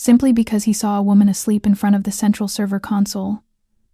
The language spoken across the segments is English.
simply because he saw a woman asleep in front of the central server console.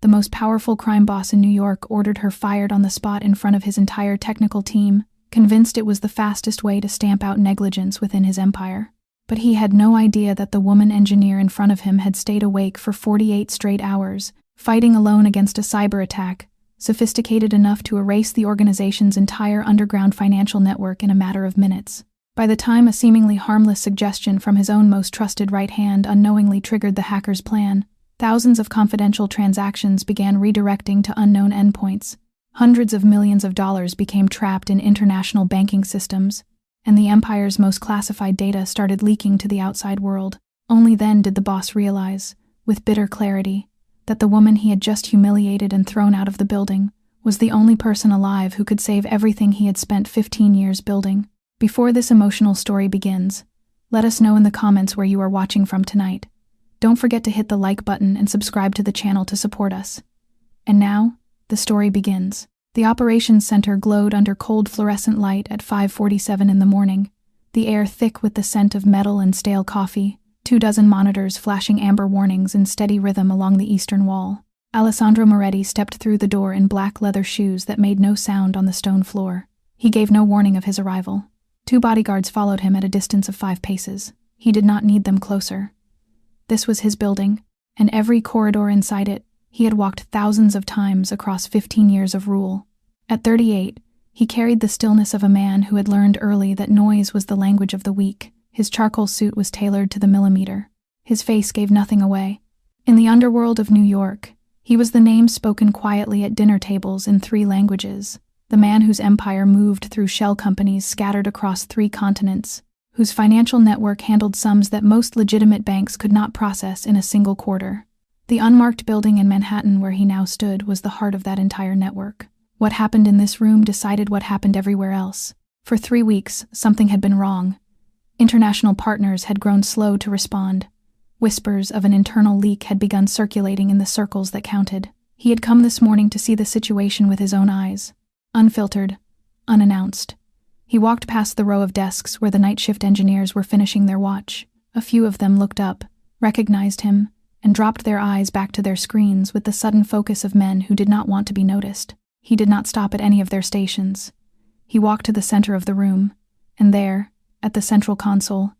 The most powerful crime boss in New York ordered her fired on the spot in front of his entire technical team, convinced it was the fastest way to stamp out negligence within his empire. But he had no idea that the woman engineer in front of him had stayed awake for 48 straight hours, fighting alone against a cyber attack, sophisticated enough to erase the organization's entire underground financial network in a matter of minutes. By the time a seemingly harmless suggestion from his own most trusted right hand unknowingly triggered the hacker's plan, thousands of confidential transactions began redirecting to unknown endpoints. Hundreds of millions of dollars became trapped in international banking systems, and the empire's most classified data started leaking to the outside world. Only then did the boss realize, with bitter clarity, that the woman he had just humiliated and thrown out of the building was the only person alive who could save everything he had spent 15 years building. Before this emotional story begins, let us know in the comments where you are watching from tonight. Don't forget to hit the like button and subscribe to the channel to support us. And now, the story begins. The operations center glowed under cold fluorescent light at 5:47 in the morning, the air thick with the scent of metal and stale coffee, 24 monitors flashing amber warnings in steady rhythm along the eastern wall. Alessandro Moretti stepped through the door in black leather shoes that made no sound on the stone floor. He gave no warning of his arrival. 2 bodyguards followed him at a distance of 5 paces. He did not need them closer. This was his building, and every corridor inside it, he had walked thousands of times across 15 years of rule. At 38, he carried the stillness of a man who had learned early that noise was the language of the weak. His charcoal suit was tailored to the millimeter. His face gave nothing away. In the underworld of New York, he was the name spoken quietly at dinner tables in 3 languages. The man whose empire moved through shell companies scattered across 3 continents, whose financial network handled sums that most legitimate banks could not process in a single quarter. The unmarked building in Manhattan where he now stood was the heart of that entire network. What happened in this room decided what happened everywhere else. For 3 weeks, something had been wrong. International partners had grown slow to respond. Whispers of an internal leak had begun circulating in the circles that counted. He had come this morning to see the situation with his own eyes. Unfiltered, unannounced. He walked past the row of desks where the night shift engineers were finishing their watch. A few of them looked up, recognized him, and dropped their eyes back to their screens with the sudden focus of men who did not want to be noticed. He did not stop at any of their stations. He walked to the center of the room, and there, at the central console,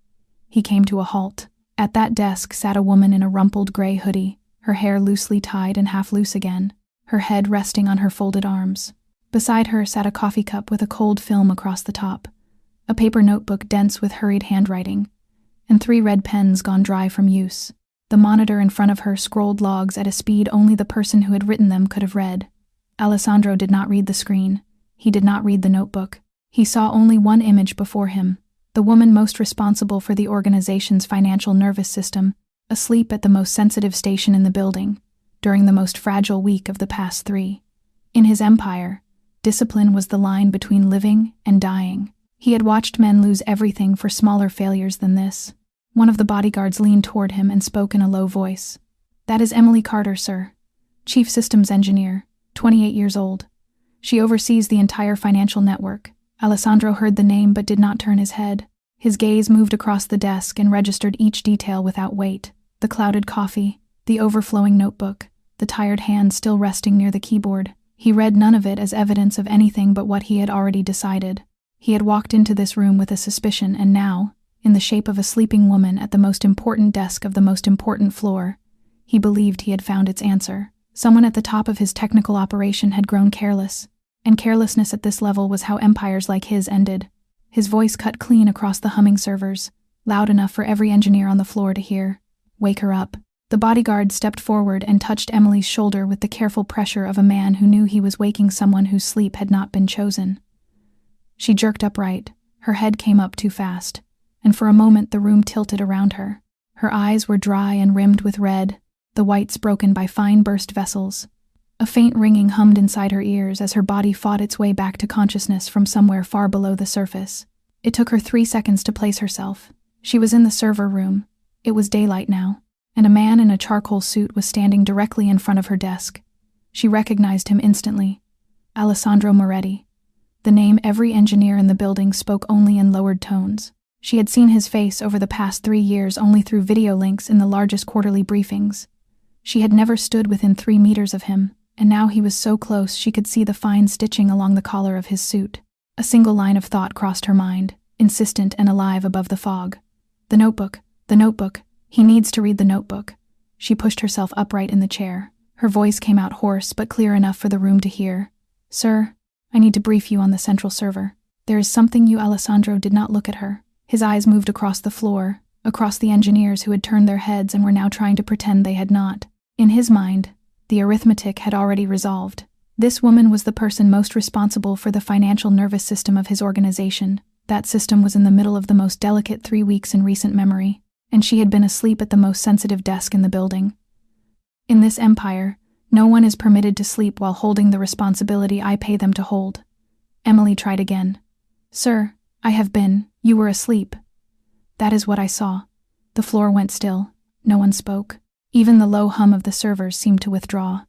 he came to a halt. At that desk sat a woman in a rumpled gray hoodie, her hair loosely tied and half loose again, her head resting on her folded arms. Beside her sat a coffee cup with a cold film across the top, a paper notebook dense with hurried handwriting, and 3 red pens gone dry from use. The monitor in front of her scrolled logs at a speed only the person who had written them could have read. Alessandro did not read the screen. He did not read the notebook. He saw only one image before him, the woman most responsible for the organization's financial nervous system, asleep at the most sensitive station in the building, during the most fragile week of the past 3. In his empire, discipline was the line between living and dying. He had watched men lose everything for smaller failures than this. One of the bodyguards leaned toward him and spoke in a low voice. "That is Emily Carter, sir. Chief Systems Engineer, 28 years old. She oversees the entire financial network." Alessandro heard the name but did not turn his head. His gaze moved across the desk and registered each detail without weight. The clouded coffee, the overflowing notebook, the tired hand still resting near the keyboard. He read none of it as evidence of anything but what he had already decided. He had walked into this room with a suspicion, and now, in the shape of a sleeping woman at the most important desk of the most important floor, he believed he had found its answer. Someone at the top of his technical operation had grown careless, and carelessness at this level was how empires like his ended. His voice cut clean across the humming servers, loud enough for every engineer on the floor to hear. "Wake her up." The bodyguard stepped forward and touched Emily's shoulder with the careful pressure of a man who knew he was waking someone whose sleep had not been chosen. She jerked upright, her head came up too fast, and for a moment the room tilted around her. Her eyes were dry and rimmed with red, the whites broken by fine burst vessels. A faint ringing hummed inside her ears as her body fought its way back to consciousness from somewhere far below the surface. It took her 3 seconds to place herself. She was in the server room. It was daylight now, and a man in a charcoal suit was standing directly in front of her desk. She recognized him instantly. Alessandro Moretti. The name every engineer in the building spoke only in lowered tones. She had seen his face over the past 3 years only through video links in the largest quarterly briefings. She had never stood within 3 meters of him, and now he was so close she could see the fine stitching along the collar of his suit. A single line of thought crossed her mind, insistent and alive above the fog. The notebook. The notebook. He needs to read the notebook. She pushed herself upright in the chair. Her voice came out hoarse but clear enough for the room to hear. Sir, I need to brief you on the central server. There is something you. Alessandro did not look at her. His eyes moved across the floor, across the engineers who had turned their heads and were now trying to pretend they had not. In his mind, the arithmetic had already resolved. This woman was the person most responsible for the financial nervous system of his organization. That system was in the middle of the most delicate 3 weeks in recent memory, and she had been asleep at the most sensitive desk in the building. In this empire, no one is permitted to sleep while holding the responsibility I pay them to hold. Emily tried again. Sir, I have been. You were asleep. That is what I saw. The floor went still. No one spoke. Even the low hum of the servers seemed to withdraw.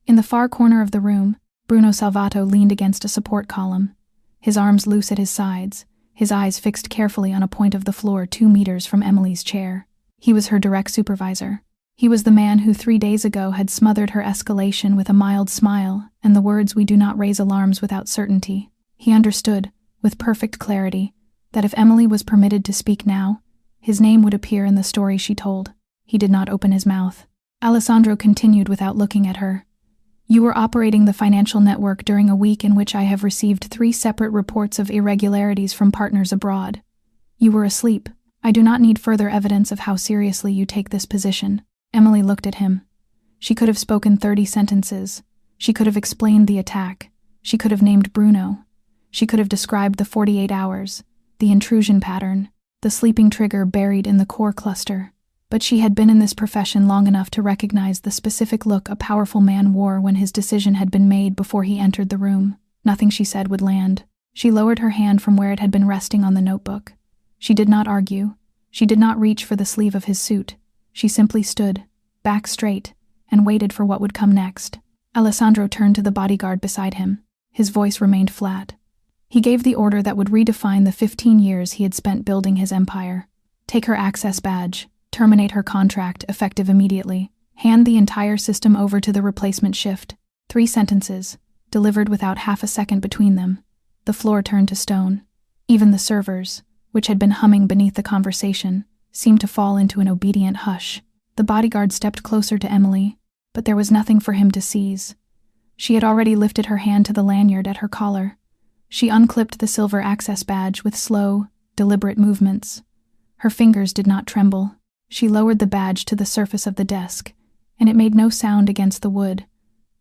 In the far corner of the room, Bruno Salvato leaned against a support column, his arms loose at his sides, his eyes fixed carefully on a point of the floor 2 meters from Emily's chair. He was her direct supervisor. He was the man who 3 days ago had smothered her escalation with a mild smile and the words, "We do not raise alarms without certainty." He understood, with perfect clarity, that if Emily was permitted to speak now, his name would appear in the story she told. He did not open his mouth. Alessandro continued without looking at her. You were operating the financial network during a week in which I have received 3 separate reports of irregularities from partners abroad. You were asleep. I do not need further evidence of how seriously you take this position. Emily looked at him. She could have spoken 30 sentences. She could have explained the attack. She could have named Bruno. She could have described the 48 hours, the intrusion pattern, the sleeping trigger buried in the core cluster. But she had been in this profession long enough to recognize the specific look a powerful man wore when his decision had been made before he entered the room. Nothing she said would land. She lowered her hand from where it had been resting on the notebook. She did not argue. She did not reach for the sleeve of his suit. She simply stood, back straight, and waited for what would come next. Alessandro turned to the bodyguard beside him. His voice remained flat. He gave the order that would redefine the 15 years he had spent building his empire. Take her access badge. Terminate her contract, effective immediately. Hand the entire system over to the replacement shift. 3 sentences, delivered without half a second between them. The floor turned to stone. Even the servers, which had been humming beneath the conversation, seemed to fall into an obedient hush. The bodyguard stepped closer to Emily, but there was nothing for him to seize. She had already lifted her hand to the lanyard at her collar. She unclipped the silver access badge with slow, deliberate movements. Her fingers did not tremble. She lowered the badge to the surface of the desk, and it made no sound against the wood,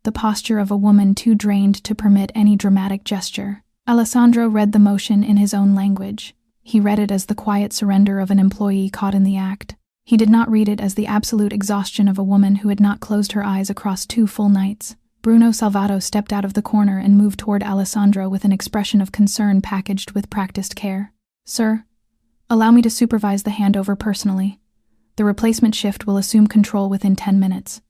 the posture of a woman too drained to permit any dramatic gesture. Alessandro read the motion in his own language. He read it as the quiet surrender of an employee caught in the act. He did not read it as the absolute exhaustion of a woman who had not closed her eyes across 2 full nights. Bruno Salvato stepped out of the corner and moved toward Alessandro with an expression of concern packaged with practiced care. Sir, allow me to supervise the handover personally. The replacement shift will assume control within 10 minutes.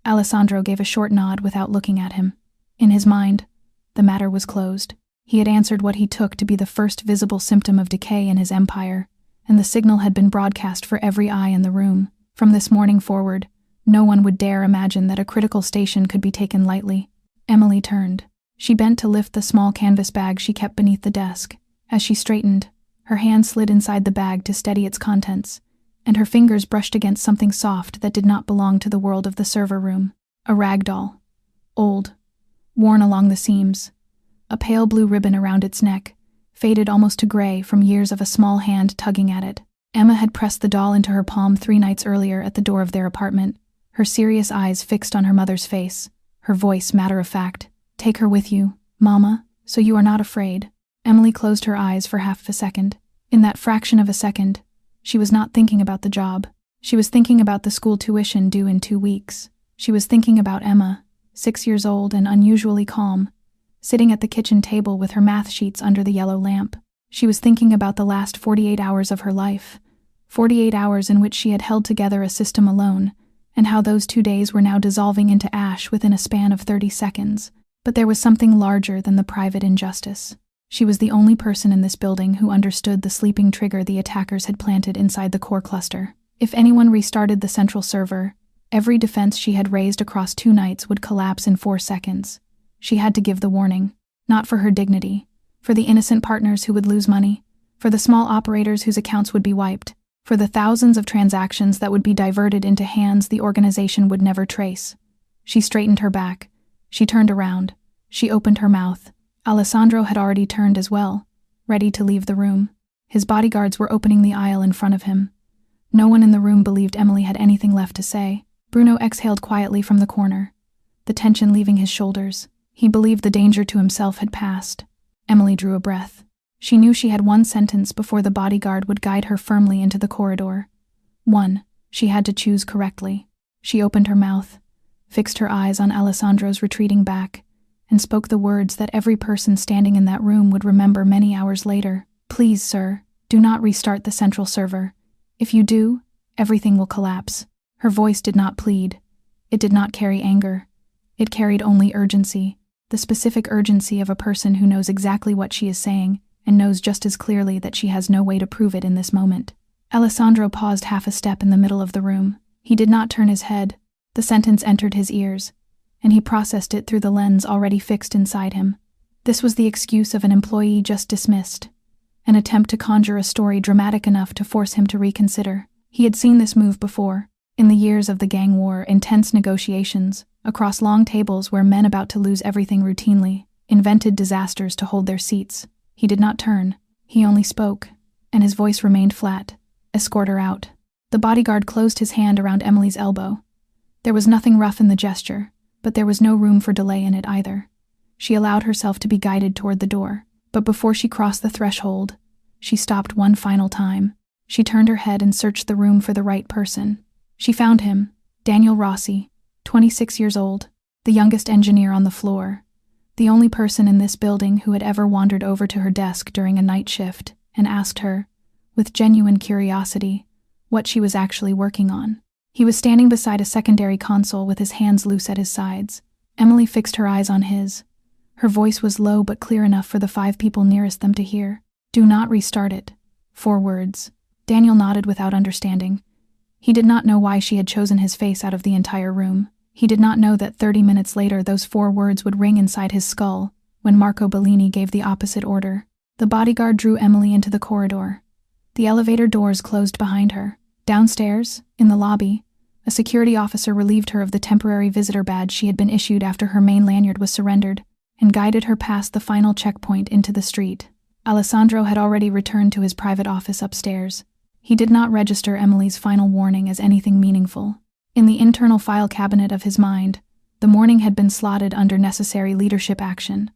Alessandro gave a short nod without looking at him. In his mind, the matter was closed. He had answered what he took to be the first visible symptom of decay in his empire, and the signal had been broadcast for every eye in the room. From this morning forward, no one would dare imagine that a critical station could be taken lightly. Emily turned. She bent to lift the small canvas bag she kept beneath the desk. As she straightened, her hand slid inside the bag to steady its contents, and her fingers brushed against something soft that did not belong to the world of the server room. A rag doll. Old. Worn along the seams. A pale blue ribbon around its neck, faded almost to gray from years of a small hand tugging at it. Emma had pressed the doll into her palm 3 nights earlier at the door of their apartment, her serious eyes fixed on her mother's face, her voice matter-of-fact. Take her with you, Mama, so you are not afraid. Emily closed her eyes for half a second. In that fraction of a second, she was not thinking about the job. She was thinking about the school tuition due in 2 weeks. She was thinking about Emma, 6 years old and unusually calm, sitting at the kitchen table with her math sheets under the yellow lamp. She was thinking about the last 48 hours of her life, 48 hours in which she had held together a system alone, and how those 2 days were now dissolving into ash within a span of 30 seconds. But there was something larger than the private injustice. She was the only person in this building who understood the sleeping trigger the attackers had planted inside the core cluster. If anyone restarted the central server, every defense she had raised across 2 nights would collapse in 4 seconds. She had to give the warning, not for her dignity, for the innocent partners who would lose money, for the small operators whose accounts would be wiped, for the thousands of transactions that would be diverted into hands the organization would never trace. She straightened her back. She turned around. She opened her mouth. Alessandro had already turned as well, ready to leave the room. His bodyguards were opening the aisle in front of him. No one in the room believed Emily had anything left to say. Bruno exhaled quietly from the corner, the tension leaving his shoulders. He believed the danger to himself had passed. Emily drew a breath. She knew she had 1 sentence before the bodyguard would guide her firmly into the corridor. 1. She had to choose correctly. She opened her mouth, fixed her eyes on Alessandro's retreating back, and spoke the words that every person standing in that room would remember many hours later. Please, sir, do not restart the central server. If you do, everything will collapse. Her voice did not plead. It did not carry anger. It carried only urgency, the specific urgency of a person who knows exactly what she is saying and knows just as clearly that she has no way to prove it in this moment. Alessandro paused half a step in the middle of the room. He did not turn his head. The sentence entered his ears, and he processed it through the lens already fixed inside him. This was the excuse of an employee just dismissed, an attempt to conjure a story dramatic enough to force him to reconsider. He had seen this move before, in the years of the gang war, intense negotiations, across long tables where men about to lose everything routinely invented disasters to hold their seats. He did not turn. He only spoke, and his voice remained flat. Escort her out. The bodyguard closed his hand around Emily's elbow. There was nothing rough in the gesture, but there was no room for delay in it either. She allowed herself to be guided toward the door, but before she crossed the threshold, she stopped one final time. She turned her head and searched the room for the right person. She found him, Daniel Rossi, 26 years old, the youngest engineer on the floor, the only person in this building who had ever wandered over to her desk during a night shift and asked her, with genuine curiosity, what she was actually working on. He was standing beside a secondary console with his hands loose at his sides. Emily fixed her eyes on his. Her voice was low but clear enough for the 5 people nearest them to hear. Do not restart it. 4 words. Daniel nodded without understanding. He did not know why she had chosen his face out of the entire room. He did not know that 30 minutes later those 4 words would ring inside his skull when Marco Bellini gave the opposite order. The bodyguard drew Emily into the corridor. The elevator doors closed behind her. Downstairs, in the lobby, a security officer relieved her of the temporary visitor badge she had been issued after her main lanyard was surrendered, and guided her past the final checkpoint into the street. Alessandro had already returned to his private office upstairs. He did not register Emily's final warning as anything meaningful. In the internal file cabinet of his mind, the morning had been slotted under necessary leadership action,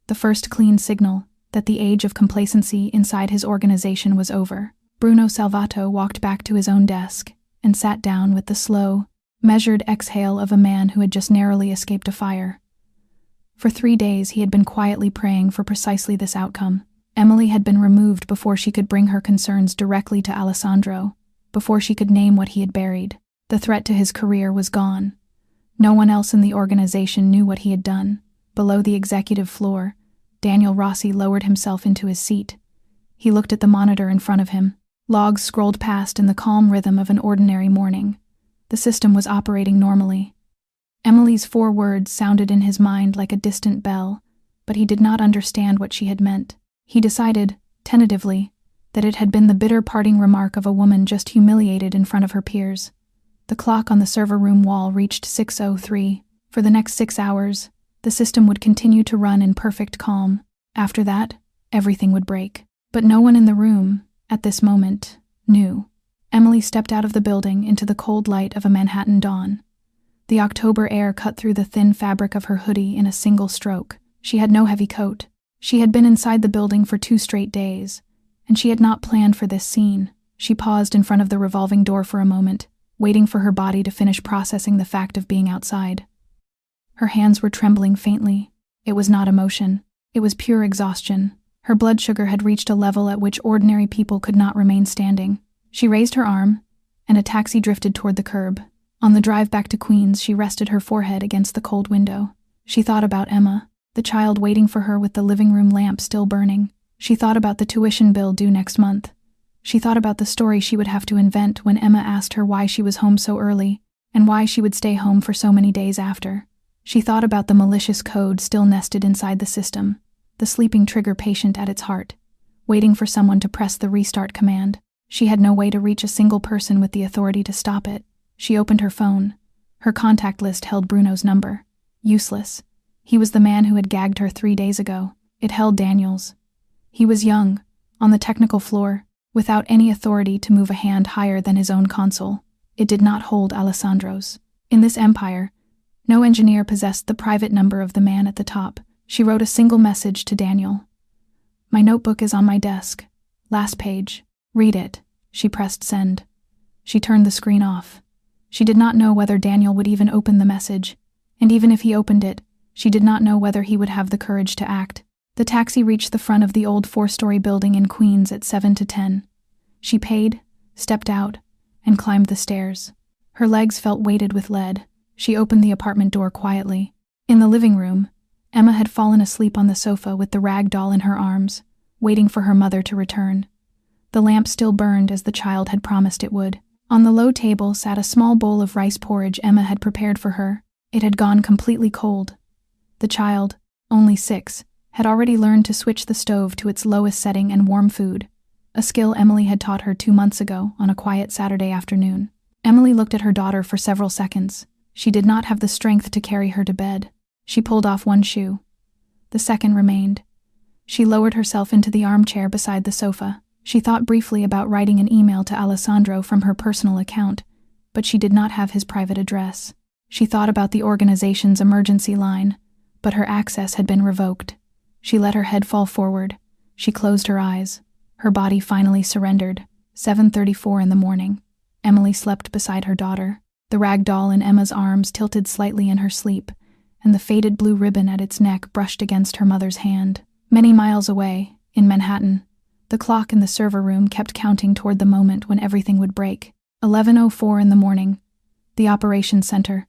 the first clean signal that the age of complacency inside his organization was over. Bruno Salvato walked back to his own desk and sat down with the slow, measured exhale of a man who had just narrowly escaped a fire. For 3 days he had been quietly praying for precisely this outcome. Emily had been removed before she could bring her concerns directly to Alessandro, before she could name what he had buried. The threat to his career was gone. No one else in the organization knew what he had done. Below the executive floor, Daniel Rossi lowered himself into his seat. He looked at the monitor in front of him. Logs scrolled past in the calm rhythm of an ordinary morning. The system was operating normally. Emily's 4 words sounded in his mind like a distant bell, but he did not understand what she had meant. He decided, tentatively, that it had been the bitter parting remark of a woman just humiliated in front of her peers. The clock on the server room wall reached 6:03. For the next 6 hours, the system would continue to run in perfect calm. After that, everything would break. But no one in the room, at this moment, knew. Emily stepped out of the building into the cold light of a Manhattan dawn. The October air cut through the thin fabric of her hoodie in a single stroke. She had no heavy coat. She had been inside the building for 2 straight days, and she had not planned for this scene. She paused in front of the revolving door for a moment, waiting for her body to finish processing the fact of being outside. Her hands were trembling faintly. It was not emotion. It was pure exhaustion. Her blood sugar had reached a level at which ordinary people could not remain standing. She raised her arm, and a taxi drifted toward the curb. On the drive back to Queens, she rested her forehead against the cold window. She thought about Emma. the child waiting for her with the living room lamp still burning. She thought about the tuition bill due next month. She thought about the story she would have to invent when Emma asked her why she was home so early, and why she would stay home for so many days after. She thought about the malicious code still nested inside the system, the sleeping trigger patient at its heart, waiting for someone to press the restart command. She had no way to reach a single person with the authority to stop it. She opened her phone. Her contact list held Bruno's number. Useless. He was the man who had gagged her 3 days ago. It held Daniel's. He was young, on the technical floor, without any authority to move a hand higher than his own console. It did not hold Alessandro's. In this empire, no engineer possessed the private number of the man at the top. She wrote a single message to Daniel. "My notebook is on my desk. Last page. Read it." She pressed send. She turned the screen off. She did not know whether Daniel would even open the message, and even if he opened it, she did not know whether he would have the courage to act. The taxi reached the front of the old 4-story building in Queens at 7 to 10. She paid, stepped out, and climbed the stairs. Her legs felt weighted with lead. She opened the apartment door quietly. In the living room, Emma had fallen asleep on the sofa with the rag doll in her arms, waiting for her mother to return. The lamp still burned as the child had promised it would. On the low table sat a small bowl of rice porridge Emma had prepared for her. It had gone completely cold. The child, only 6, had already learned to switch the stove to its lowest setting and warm food, a skill Emily had taught her 2 months ago on a quiet Saturday afternoon. Emily looked at her daughter for several seconds. She did not have the strength to carry her to bed. She pulled off one shoe. The second remained. She lowered herself into the armchair beside the sofa. She thought briefly about writing an email to Alessandro from her personal account, but she did not have his private address. She thought about the organization's emergency line, but her access had been revoked. She let her head fall forward. She closed her eyes. Her body finally surrendered. 7:34 in the morning. Emily slept beside her daughter. The rag doll in Emma's arms tilted slightly in her sleep, and the faded blue ribbon at its neck brushed against her mother's hand. Many miles away, in Manhattan, the clock in the server room kept counting toward the moment when everything would break. 11:04 in the morning. The operations center.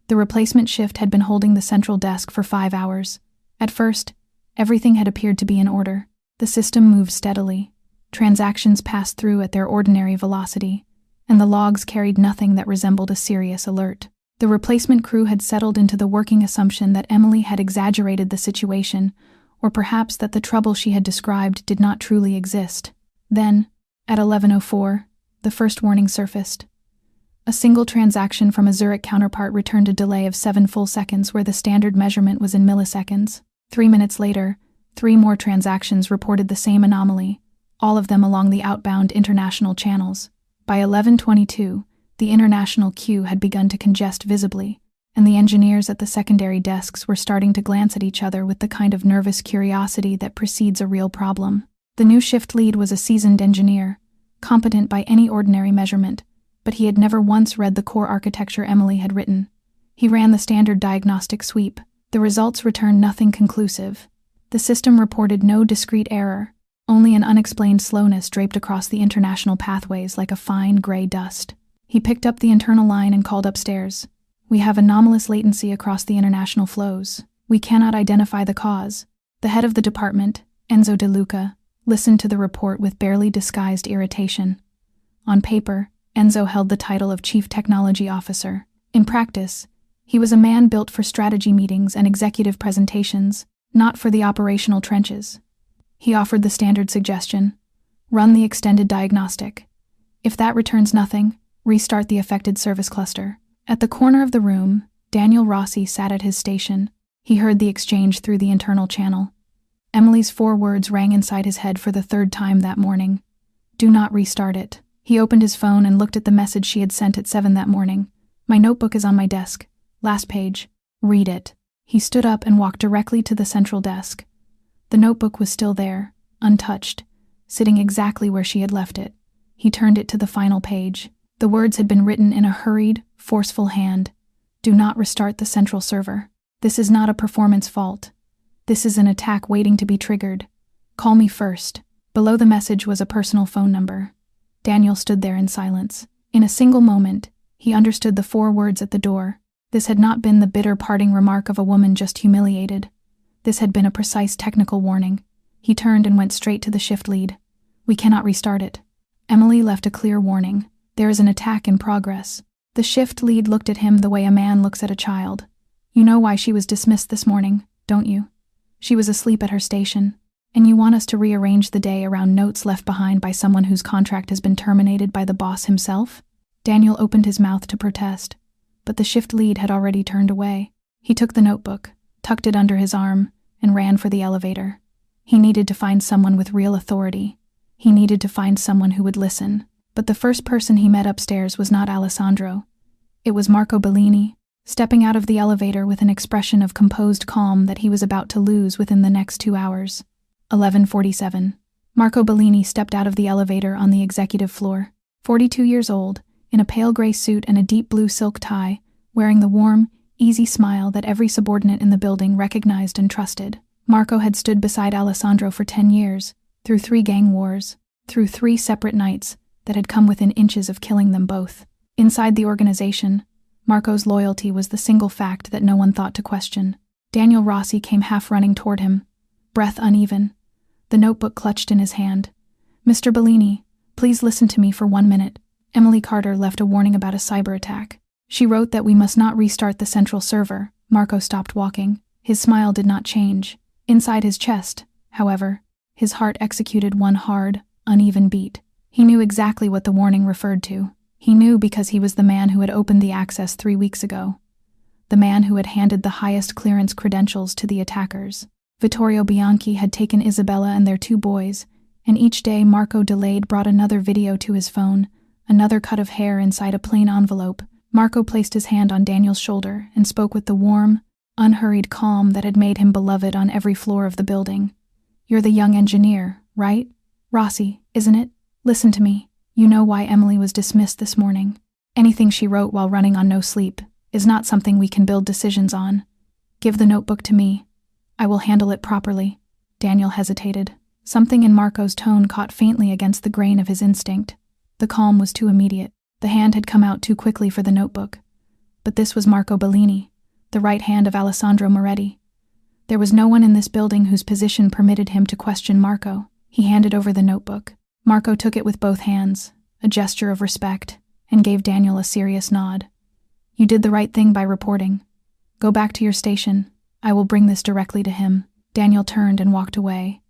The replacement shift had been holding the central desk for 5 hours. At first, everything had appeared to be in order. The system moved steadily. Transactions passed through at their ordinary velocity, and the logs carried nothing that resembled a serious alert. The replacement crew had settled into the working assumption that Emily had exaggerated the situation, or perhaps that the trouble she had described did not truly exist. Then, at 11:04, the first warning surfaced. A single transaction from a Zurich counterpart returned a delay of 7 full seconds where the standard measurement was in milliseconds. 3 minutes later, 3 more transactions reported the same anomaly, all of them along the outbound international channels. By 11:22, the international queue had begun to congest visibly, and the engineers at the secondary desks were starting to glance at each other with the kind of nervous curiosity that precedes a real problem. The new shift lead was a seasoned engineer, competent by any ordinary measurement, but he had never once read the core architecture Emily had written. He ran the standard diagnostic sweep. The results returned nothing conclusive. The system reported no discrete error, only an unexplained slowness draped across the international pathways like a fine gray dust. He picked up the internal line and called upstairs. "We have anomalous latency across the international flows. We cannot identify the cause." The head of the department, Enzo De Luca, listened to the report with barely disguised irritation. On paper, Enzo held the title of Chief Technology Officer. In practice, he was a man built for strategy meetings and executive presentations, not for the operational trenches. He offered the standard suggestion: run the extended diagnostic. If that returns nothing, restart the affected service cluster. At the corner of the room, Daniel Rossi sat at his station. He heard the exchange through the internal channel. Emily's 4 words rang inside his head for the 3rd time that morning. Do not restart it. He opened his phone and looked at the message she had sent at 7 that morning. "My notebook is on my desk. Last page. Read it." He stood up and walked directly to the central desk. The notebook was still there, untouched, sitting exactly where she had left it. He turned it to the final page. The words had been written in a hurried, forceful hand. "Do not restart the central server. This is not a performance fault. This is an attack waiting to be triggered. Call me first." Below the message was a personal phone number. Daniel stood there in silence. In a single moment, he understood the 4 words at the door. This had not been the bitter parting remark of a woman just humiliated. This had been a precise technical warning. He turned and went straight to the shift lead. "We cannot restart it." Emily left a clear warning. "There is an attack in progress." The shift lead looked at him the way a man looks at a child. "You know why she was dismissed this morning, don't you? She was asleep at her station. And you want us to rearrange the day around notes left behind by someone whose contract has been terminated by the boss himself?" Daniel opened his mouth to protest, but the shift lead had already turned away. He took the notebook, tucked it under his arm, and ran for the elevator. He needed to find someone with real authority. He needed to find someone who would listen. But the first person he met upstairs was not Alessandro. It was Marco Bellini, stepping out of the elevator with an expression of composed calm that he was about to lose within the next 2 hours. 11:47. Marco Bellini stepped out of the elevator on the executive floor. 42 years old, in a pale gray suit and a deep blue silk tie, wearing the warm, easy smile that every subordinate in the building recognized and trusted. Marco had stood beside Alessandro for 10 years, through 3 gang wars, through 3 separate nights that had come within inches of killing them both. Inside the organization, Marco's loyalty was the single fact that no one thought to question. Daniel Rossi came half running toward him, breath uneven, the notebook clutched in his hand. "Mr. Bellini, please listen to me for 1 minute." Emily Carter left a warning about a cyber attack. She wrote that we must not restart the central server. Marco stopped walking. His smile did not change. Inside his chest, however, his heart executed one hard, uneven beat. He knew exactly what the warning referred to. He knew because he was the man who had opened the access 3 weeks ago. The man who had handed the highest clearance credentials to the attackers. Vittorio Bianchi had taken Isabella and their 2 boys, and each day Marco delayed brought another video to his phone, another cut of hair inside a plain envelope. Marco placed his hand on Daniel's shoulder and spoke with the warm, unhurried calm that had made him beloved on every floor of the building. "You're the young engineer, right? Rossi, isn't it? Listen to me. You know why Emily was dismissed this morning. Anything she wrote while running on no sleep is not something we can build decisions on. Give the notebook to me. I will handle it properly." Daniel hesitated. Something in Marco's tone caught faintly against the grain of his instinct. The calm was too immediate. The hand had come out too quickly for the notebook. But this was Marco Bellini, the right hand of Alessandro Moretti. There was no one in this building whose position permitted him to question Marco. He handed over the notebook. Marco took it with both hands, a gesture of respect, and gave Daniel a serious nod. "You did the right thing by reporting. Go back to your station. I will bring this directly to him." Daniel turned and walked away,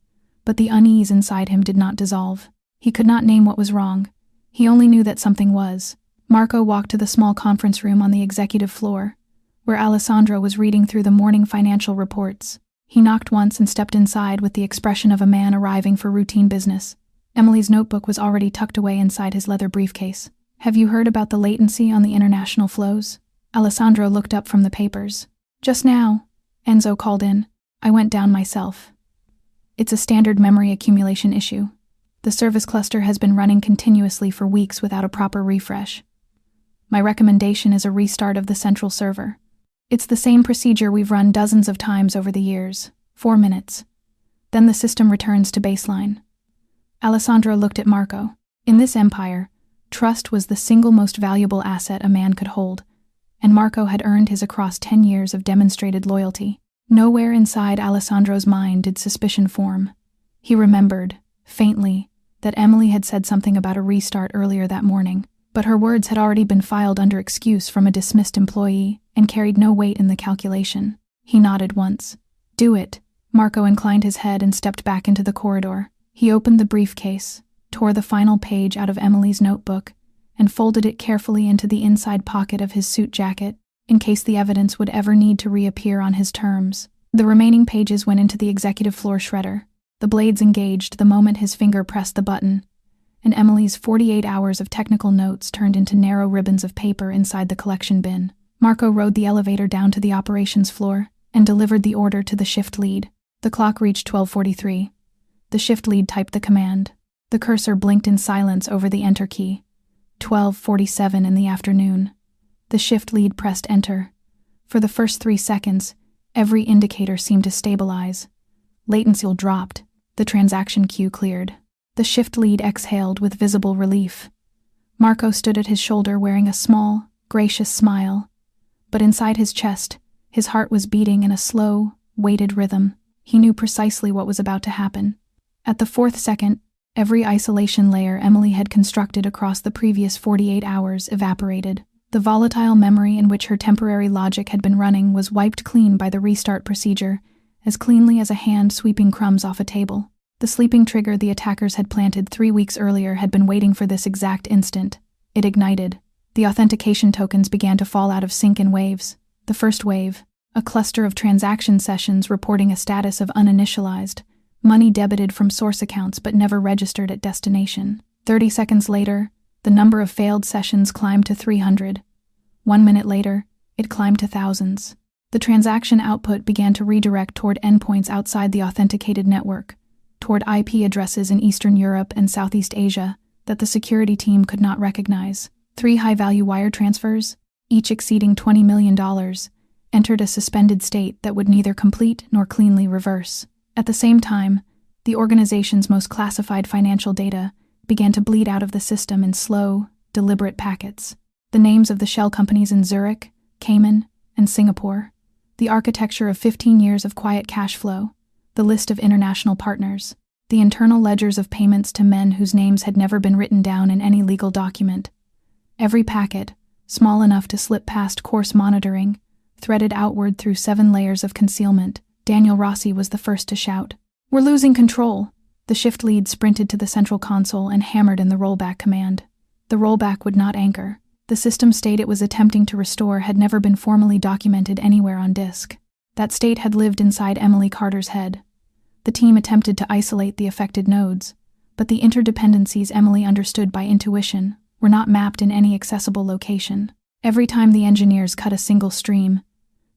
but the unease inside him did not dissolve. He could not name what was wrong. He only knew that something was. Marco walked to the small conference room on the executive floor, where Alessandro was reading through the morning financial reports. He knocked once and stepped inside with the expression of a man arriving for routine business. Emily's notebook was already tucked away inside his leather briefcase. "Have you heard about the latency on the international flows?" Alessandro looked up from the papers. "Just now," Enzo called in. "I went down myself. It's a standard memory accumulation issue. The service cluster has been running continuously for weeks without a proper refresh. My recommendation is a restart of the central server. It's the same procedure we've run dozens of times over the years. 4 minutes. Then the system returns to baseline." Alessandro looked at Marco. In this empire, trust was the single most valuable asset a man could hold, and Marco had earned his across 10 years of demonstrated loyalty. Nowhere inside Alessandro's mind did suspicion form. He remembered, faintly, that Emily had said something about a restart earlier that morning, but her words had already been filed under excuse from a dismissed employee and carried no weight in the calculation. He nodded once. "Do it." Marco inclined his head and stepped back into the corridor. He opened the briefcase, tore the final page out of Emily's notebook, and folded it carefully into the inside pocket of his suit jacket, in case the evidence would ever need to reappear on his terms. The remaining pages went into the executive floor shredder. The blades engaged the moment his finger pressed the button, and Emily's 48 hours of technical notes turned into narrow ribbons of paper inside the collection bin. Marco rode the elevator down to the operations floor and delivered the order to the shift lead. The clock reached 12:43. The shift lead typed the command. The cursor blinked in silence over the enter key. 12:47 in the afternoon. The shift lead pressed enter. For the first 3 seconds, every indicator seemed to stabilize. Latency dropped. The transaction queue cleared. The shift lead exhaled with visible relief. Marco stood at his shoulder wearing a small, gracious smile. But inside his chest, his heart was beating in a slow, weighted rhythm. He knew precisely what was about to happen. At the fourth second, every isolation layer Emily had constructed across the previous 48 hours evaporated. The volatile memory in which her temporary logic had been running was wiped clean by the restart procedure, as cleanly as a hand sweeping crumbs off a table. The sleeping trigger the attackers had planted 3 weeks earlier had been waiting for this exact instant. It ignited. The authentication tokens began to fall out of sync in waves. The first wave, a cluster of transaction sessions reporting a status of uninitialized, money debited from source accounts but never registered at destination. 30 seconds later, the number of failed sessions climbed to 300. 1 minute later, it climbed to thousands. The transaction output began to redirect toward endpoints outside the authenticated network, toward IP addresses in Eastern Europe and Southeast Asia that the security team could not recognize. 3 high-value wire transfers, each exceeding $20 million, entered a suspended state that would neither complete nor cleanly reverse. At the same time, the organization's most classified financial data began to bleed out of the system in slow, deliberate packets. The names of the shell companies in Zurich, Cayman, and Singapore, the architecture of 15 years of quiet cash flow, the list of international partners, the internal ledgers of payments to men whose names had never been written down in any legal document. Every packet, small enough to slip past coarse monitoring, threaded outward through 7 layers of concealment. Daniel Rossi was the first to shout, "We're losing control!" The shift lead sprinted to the central console and hammered in the rollback command. The rollback would not anchor. The system state it was attempting to restore had never been formally documented anywhere on disk. That state had lived inside Emily Carter's head. The team attempted to isolate the affected nodes, but the interdependencies Emily understood by intuition were not mapped in any accessible location. Every time the engineers cut a single stream,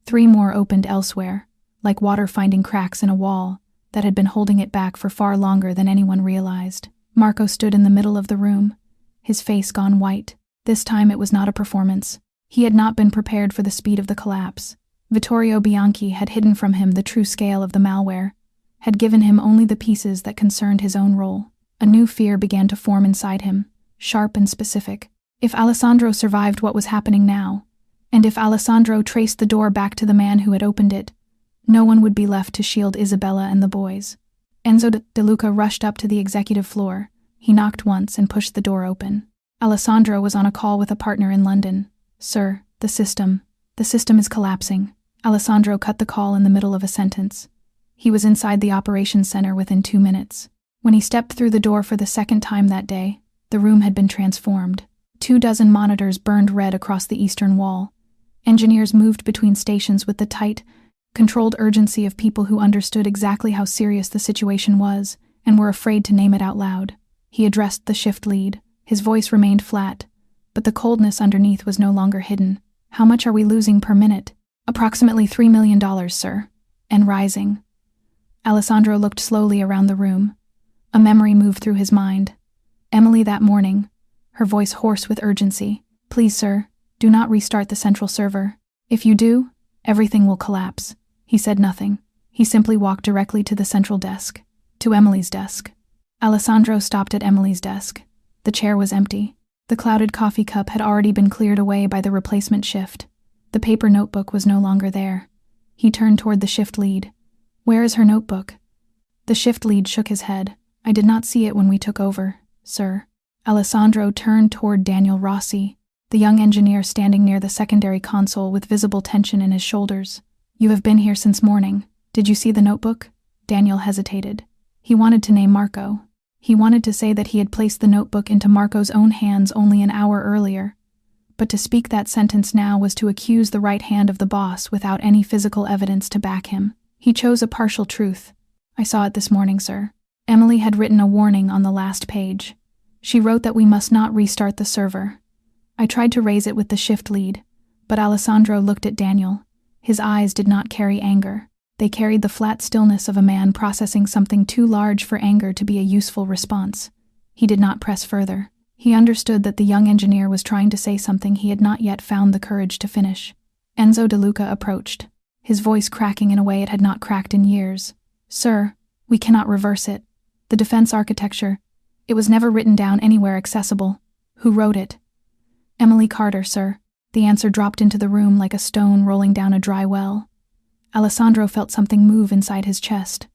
3 more opened elsewhere, like water finding cracks in a wall that had been holding it back for far longer than anyone realized. Marco stood in the middle of the room, his face gone white. This time it was not a performance. He had not been prepared for the speed of the collapse. Vittorio Bianchi had hidden from him the true scale of the malware, had given him only the pieces that concerned his own role. A new fear began to form inside him, sharp and specific. If Alessandro survived what was happening now, and if Alessandro traced the door back to the man who had opened it, no one would be left to shield Isabella and the boys. Enzo De Luca rushed up to the executive floor. He knocked once and pushed the door open. Alessandro was on a call with a partner in London. "Sir, the system is collapsing." Alessandro cut the call in the middle of a sentence. He was inside the operations center within 2 minutes. When he stepped through the door for the second time that day, the room had been transformed. 24 monitors burned red across the eastern wall. Engineers moved between stations with the tight, controlled urgency of people who understood exactly how serious the situation was and were afraid to name it out loud. He addressed the shift lead. His voice remained flat, but the coldness underneath was no longer hidden. "How much are we losing per minute?" "Approximately $3 million, sir. And rising." Alessandro looked slowly around the room. A memory moved through his mind. Emily that morning, her voice hoarse with urgency. "Please, sir, do not restart the central server. If you do, everything will collapse." He said nothing. He simply walked directly to the central desk, to Emily's desk. Alessandro stopped at Emily's desk. The chair was empty. The clouded coffee cup had already been cleared away by the replacement shift. The paper notebook was no longer there. He turned toward the shift lead. "Where is her notebook?" The shift lead shook his head. "I did not see it when we took over, sir." Alessandro turned toward Daniel Rossi, the young engineer standing near the secondary console with visible tension in his shoulders. "You have been here since morning. Did you see the notebook?" Daniel hesitated. He wanted to name Marco. He wanted to say that he had placed the notebook into Marco's own hands only an hour earlier. But to speak that sentence now was to accuse the right hand of the boss without any physical evidence to back him. He chose a partial truth. "I saw it this morning, sir." Emily had written a warning on the last page. She wrote that we must not restart the server. I tried to raise it with the shift lead, but Alessandro looked at Daniel. His eyes did not carry anger. They carried the flat stillness of a man processing something too large for anger to be a useful response. He did not press further. He understood that the young engineer was trying to say something he had not yet found the courage to finish. Enzo De Luca approached, his voice cracking in a way it had not cracked in years. "Sir, we cannot reverse it. The defense architecture, it was never written down anywhere accessible. Who wrote it?" "Emily Carter, sir." The answer dropped into the room like a stone rolling down a dry well. Alessandro felt something move inside his chest.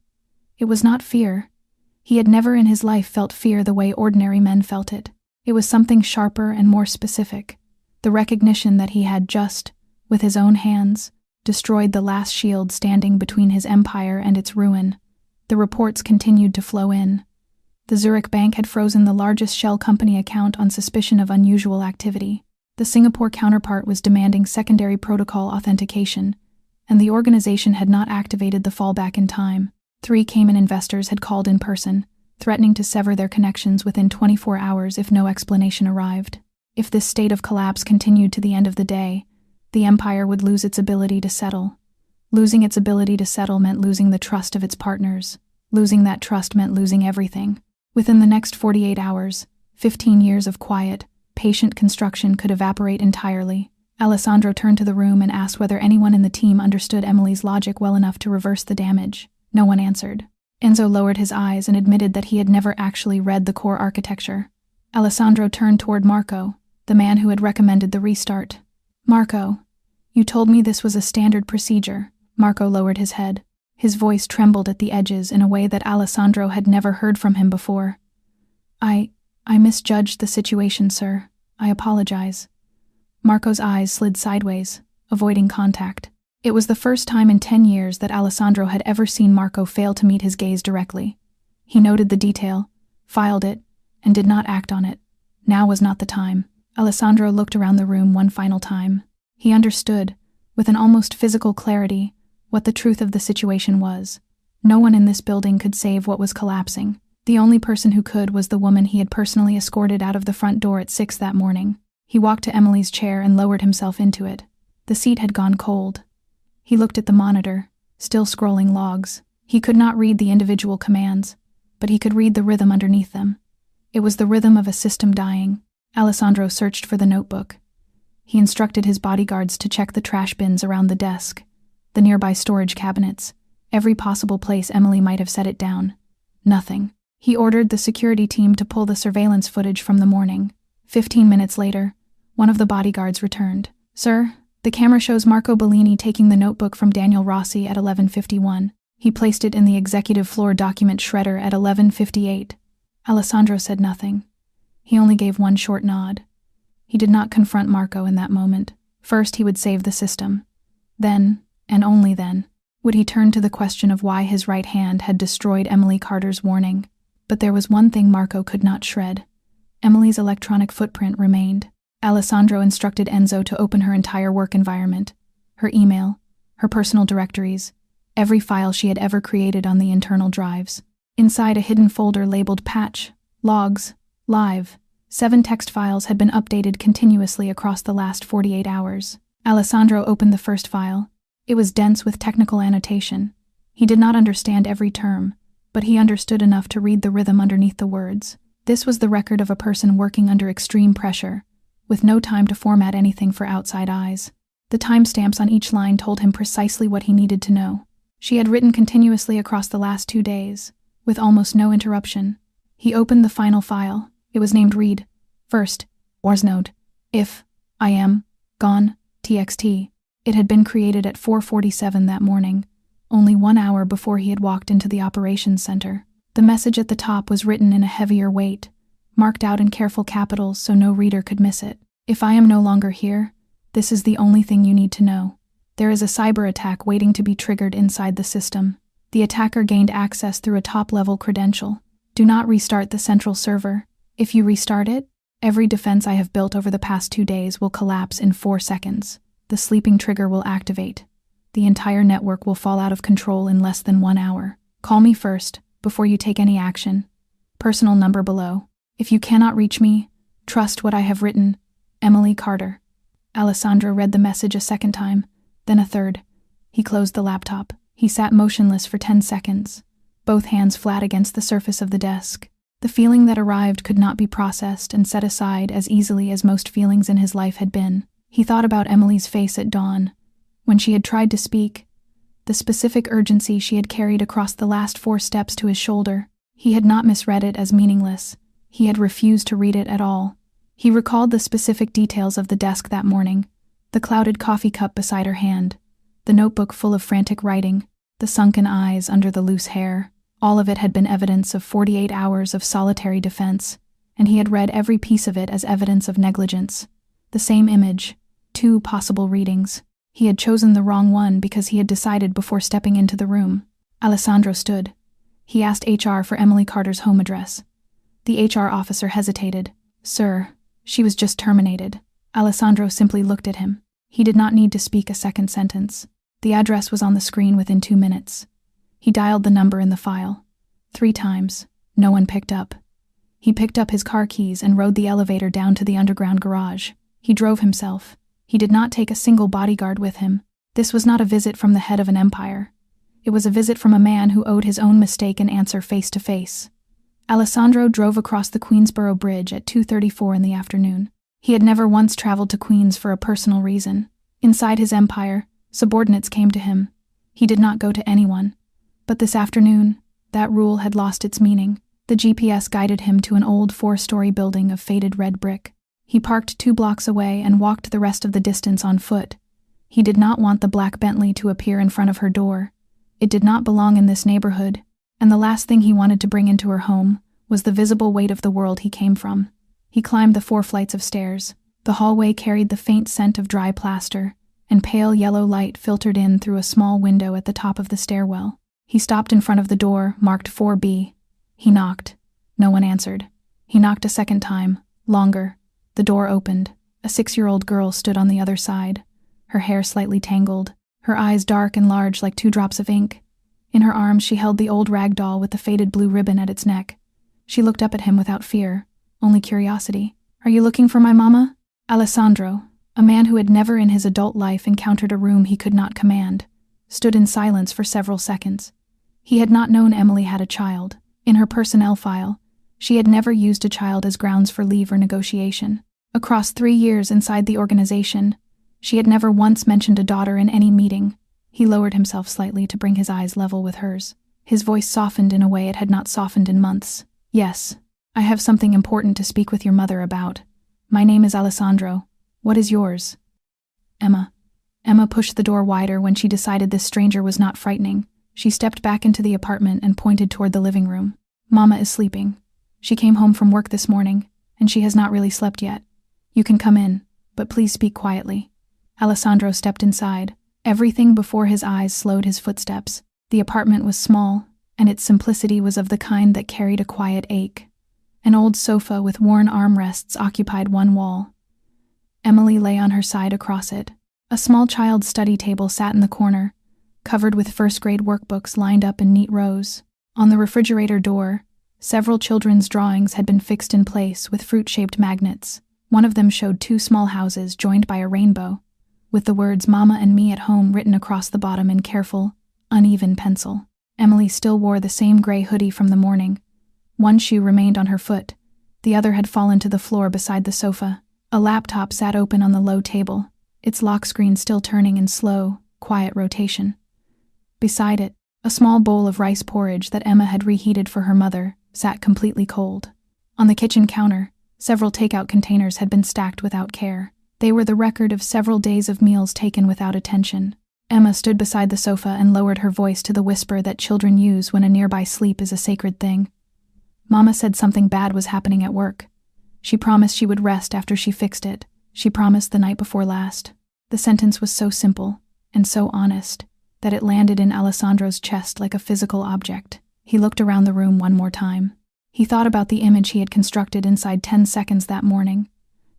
It was not fear. He had never in his life felt fear the way ordinary men felt it. It was something sharper and more specific. The recognition that he had just, with his own hands, destroyed the last shield standing between his empire and its ruin. The reports continued to flow in. The Zurich bank had frozen the largest shell company account on suspicion of unusual activity. The Singapore counterpart was demanding secondary protocol authentication, and the organization had not activated the fallback in time. 3 Cayman investors had called in person, threatening to sever their connections within 24 hours if no explanation arrived. If this state of collapse continued to the end of the day, the empire would lose its ability to settle. Losing its ability to settle meant losing the trust of its partners. Losing that trust meant losing everything. Within the next 48 hours, 15 years of quiet, patient construction could evaporate entirely. Alessandro turned to the room and asked whether anyone in the team understood Emily's logic well enough to reverse the damage. No one answered. Enzo lowered his eyes and admitted that he had never actually read the core architecture. Alessandro turned toward Marco, the man who had recommended the restart. "Marco, you told me this was a standard procedure." Marco lowered his head. His voice trembled at the edges in a way that Alessandro had never heard from him before. I misjudged the situation, sir. I apologize." Marco's eyes slid sideways, avoiding contact. It was the first time in 10 years that Alessandro had ever seen Marco fail to meet his gaze directly. He noted the detail, filed it, and did not act on it. Now was not the time. Alessandro looked around the room one final time. He understood, with an almost physical clarity, what the truth of the situation was. No one in this building could save what was collapsing. The only person who could was the woman he had personally escorted out of the front door at 6 that morning. He walked to Emily's chair and lowered himself into it. The seat had gone cold. He looked at the monitor, still scrolling logs. He could not read the individual commands, but he could read the rhythm underneath them. It was the rhythm of a system dying. Alessandro searched for the notebook. He instructed his bodyguards to check the trash bins around the desk, the nearby storage cabinets, every possible place Emily might have set it down. Nothing. He ordered the security team to pull the surveillance footage from the morning. 15 minutes later, one of the bodyguards returned. "Sir, the camera shows Marco Bellini taking the notebook from Daniel Rossi at 11:51. He placed it in the executive floor document shredder at 11:58. Alessandro said nothing. He only gave one short nod. He did not confront Marco in that moment. First, he would save the system. Then, and only then, would he turn to the question of why his right hand had destroyed Emily Carter's warning. But there was one thing Marco could not shred. Emily's electronic footprint remained. Alessandro instructed Enzo to open her entire work environment, her email, her personal directories, every file she had ever created on the internal drives. Inside a hidden folder labeled Patch, Logs, Live, 7 text files had been updated continuously across the last 48 hours. Alessandro opened the first file. It was dense with technical annotation. He did not understand every term, but he understood enough to read the rhythm underneath the words. This was the record of a person working under extreme pressure, with no time to format anything for outside eyes. The timestamps on each line told him precisely what he needed to know. She had written continuously across the last 2 days, with almost no interruption. He opened the final file. It was named Read. First, Orsnode. If I am gone, txt. It had been created at 4:47 that morning, only 1 hour before he had walked into the operations center. The message at the top was written in a heavier weight, marked out in careful capitals so no reader could miss it. If I am no longer here, this is the only thing you need to know. There is a cyber attack waiting to be triggered inside the system. The attacker gained access through a top-level credential. Do not restart the central server. If you restart it, every defense I have built over the past 2 days will collapse in 4 seconds. The sleeping trigger will activate. The entire network will fall out of control in less than 1 hour. Call me first, before you take any action. Personal number below. If you cannot reach me, trust what I have written. Emily Carter. Alessandro read the message a second time, then a third. He closed the laptop. He sat motionless for 10 seconds, both hands flat against the surface of the desk. The feeling that arrived could not be processed and set aside as easily as most feelings in his life had been. He thought about Emily's face at dawn, when she had tried to speak, the specific urgency she had carried across the last 4 steps to his shoulder. He had not misread it as meaningless. He had refused to read it at all. He recalled the specific details of the desk that morning, the clouded coffee cup beside her hand, The notebook full of frantic writing, the sunken eyes under the loose hair, all of it had been evidence of 48 hours of solitary defense, and he had read every piece of it as evidence of negligence. The same image, 2 possible readings. He had chosen the wrong one because he had decided before stepping into the room. Alessandro stood. He asked HR for Emily Carter's home address. The HR officer hesitated. "Sir, she was just terminated." Alessandro simply looked at him. He did not need to speak a second sentence. The address was on the screen within 2 minutes. He dialed the number in the file. 3 times. No one picked up. He picked up his car keys and rode the elevator down to the underground garage. He drove himself. He did not take a single bodyguard with him. This was not a visit from the head of an empire. It was a visit from a man who owed his own mistake an answer face to face. Alessandro drove across the Queensboro Bridge at 2:34 in the afternoon. He had never once traveled to Queens for a personal reason. Inside his empire, subordinates came to him. He did not go to anyone. But this afternoon, that rule had lost its meaning. The GPS guided him to an old 4-story building of faded red brick. He parked 2 blocks away and walked the rest of the distance on foot. He did not want the black Bentley to appear in front of her door. It did not belong in this neighborhood, and the last thing he wanted to bring into her home was the visible weight of the world he came from. He climbed the 4 flights of stairs. The hallway carried the faint scent of dry plaster, and pale yellow light filtered in through a small window at the top of the stairwell. He stopped in front of the door, marked 4B. He knocked. No one answered. He knocked a second time, longer. The door opened. A 6-year-old girl stood on the other side, her hair slightly tangled, her eyes dark and large like 2 drops of ink. In her arms she held the old rag doll with the faded blue ribbon at its neck. She looked up at him without fear, only curiosity. "Are you looking for my mama?" Alessandro, a man who had never in his adult life encountered a room he could not command, stood in silence for several seconds. He had not known Emily had a child. In her personnel file, she had never used a child as grounds for leave or negotiation. Across 3 years inside the organization, she had never once mentioned a daughter in any meeting. He lowered himself slightly to bring his eyes level with hers. His voice softened in a way it had not softened in months. "Yes, I have something important to speak with your mother about. My name is Alessandro. What is yours?" "Emma." Emma pushed the door wider when she decided this stranger was not frightening. She stepped back into the apartment and pointed toward the living room. "Mama is sleeping. She came home from work this morning, and she has not really slept yet. You can come in, but please speak quietly." Alessandro stepped inside. Everything before his eyes slowed his footsteps. The apartment was small, and its simplicity was of the kind that carried a quiet ache. An old sofa with worn armrests occupied one wall. Emily lay on her side across it. A small child's study table sat in the corner, covered with first-grade workbooks lined up in neat rows. On the refrigerator door, several children's drawings had been fixed in place with fruit-shaped magnets. One of them showed 2 small houses joined by a rainbow, with the words "Mama and Me at Home" written across the bottom in careful, uneven pencil. Emily still wore the same gray hoodie from the morning. One shoe remained on her foot. The other had fallen to the floor beside the sofa. A laptop sat open on the low table, its lock screen still turning in slow, quiet rotation. Beside it, a small bowl of rice porridge that Emma had reheated for her mother sat completely cold. On the kitchen counter, several takeout containers had been stacked without care. They were the record of several days of meals taken without attention. Emma stood beside the sofa and lowered her voice to the whisper that children use when a nearby sleep is a sacred thing. "Mama said something bad was happening at work. She promised she would rest after she fixed it. She promised the night before last." The sentence was so simple and so honest that it landed in Alessandro's chest like a physical object. He looked around the room one more time. He thought about the image he had constructed inside 10 seconds that morning.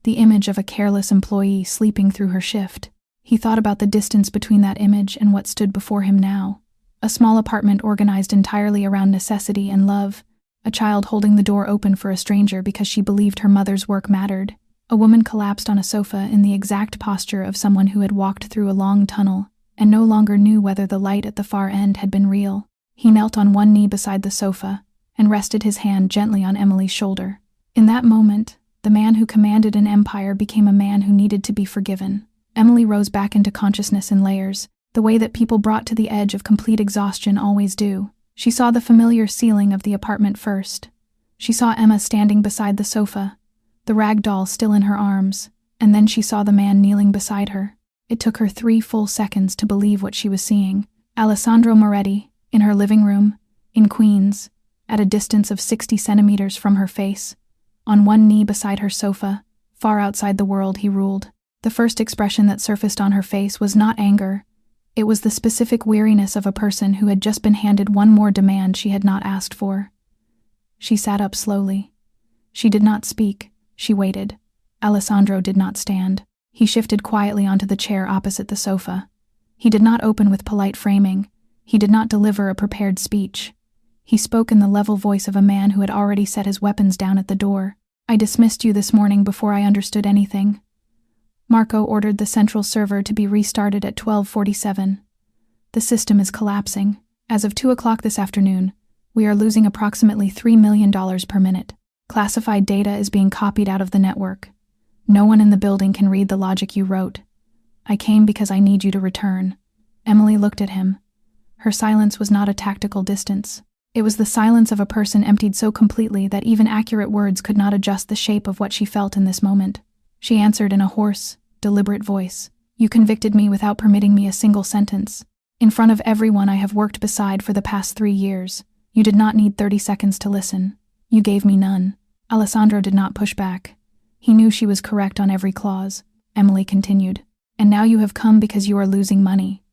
The image of a careless employee sleeping through her shift. He thought about the distance between that image and what stood before him now. A small apartment organized entirely around necessity and love. A child holding the door open for a stranger because she believed her mother's work mattered. A woman collapsed on a sofa in the exact posture of someone who had walked through a long tunnel and no longer knew whether the light at the far end had been real. He knelt on one knee beside the sofa and rested his hand gently on Emily's shoulder. In that moment, the man who commanded an empire became a man who needed to be forgiven. Emily rose back into consciousness in layers, the way that people brought to the edge of complete exhaustion always do. She saw the familiar ceiling of the apartment first. She saw Emma standing beside the sofa, the rag doll still in her arms, and then she saw the man kneeling beside her. It took her 3 full seconds to believe what she was seeing. Alessandro Moretti, in her living room, in Queens, at a distance of 60 centimeters from her face, on one knee beside her sofa, far outside the world he ruled. The first expression that surfaced on her face was not anger. It was the specific weariness of a person who had just been handed one more demand she had not asked for. She sat up slowly. She did not speak. She waited. Alessandro did not stand. He shifted quietly onto the chair opposite the sofa. He did not open with polite framing. He did not deliver a prepared speech. He spoke in the level voice of a man who had already set his weapons down at the door. "I dismissed you this morning before I understood anything." Marco ordered the central server to be restarted at 12:47. "The system is collapsing. As of 2 o'clock this afternoon, we are losing approximately $3 million per minute. Classified data is being copied out of the network. No one in the building can read the logic you wrote. I came because I need you to return." Emily looked at him. Her silence was not a tactical distance. It was the silence of a person emptied so completely that even accurate words could not adjust the shape of what she felt in this moment. She answered in a hoarse, deliberate voice. "You convicted me without permitting me a single sentence. In front of everyone I have worked beside for the past 3 years. You did not need 30 seconds to listen. You gave me none." Alessandro did not push back. He knew she was correct on every clause. Emily continued. "And now you have come because you are losing money.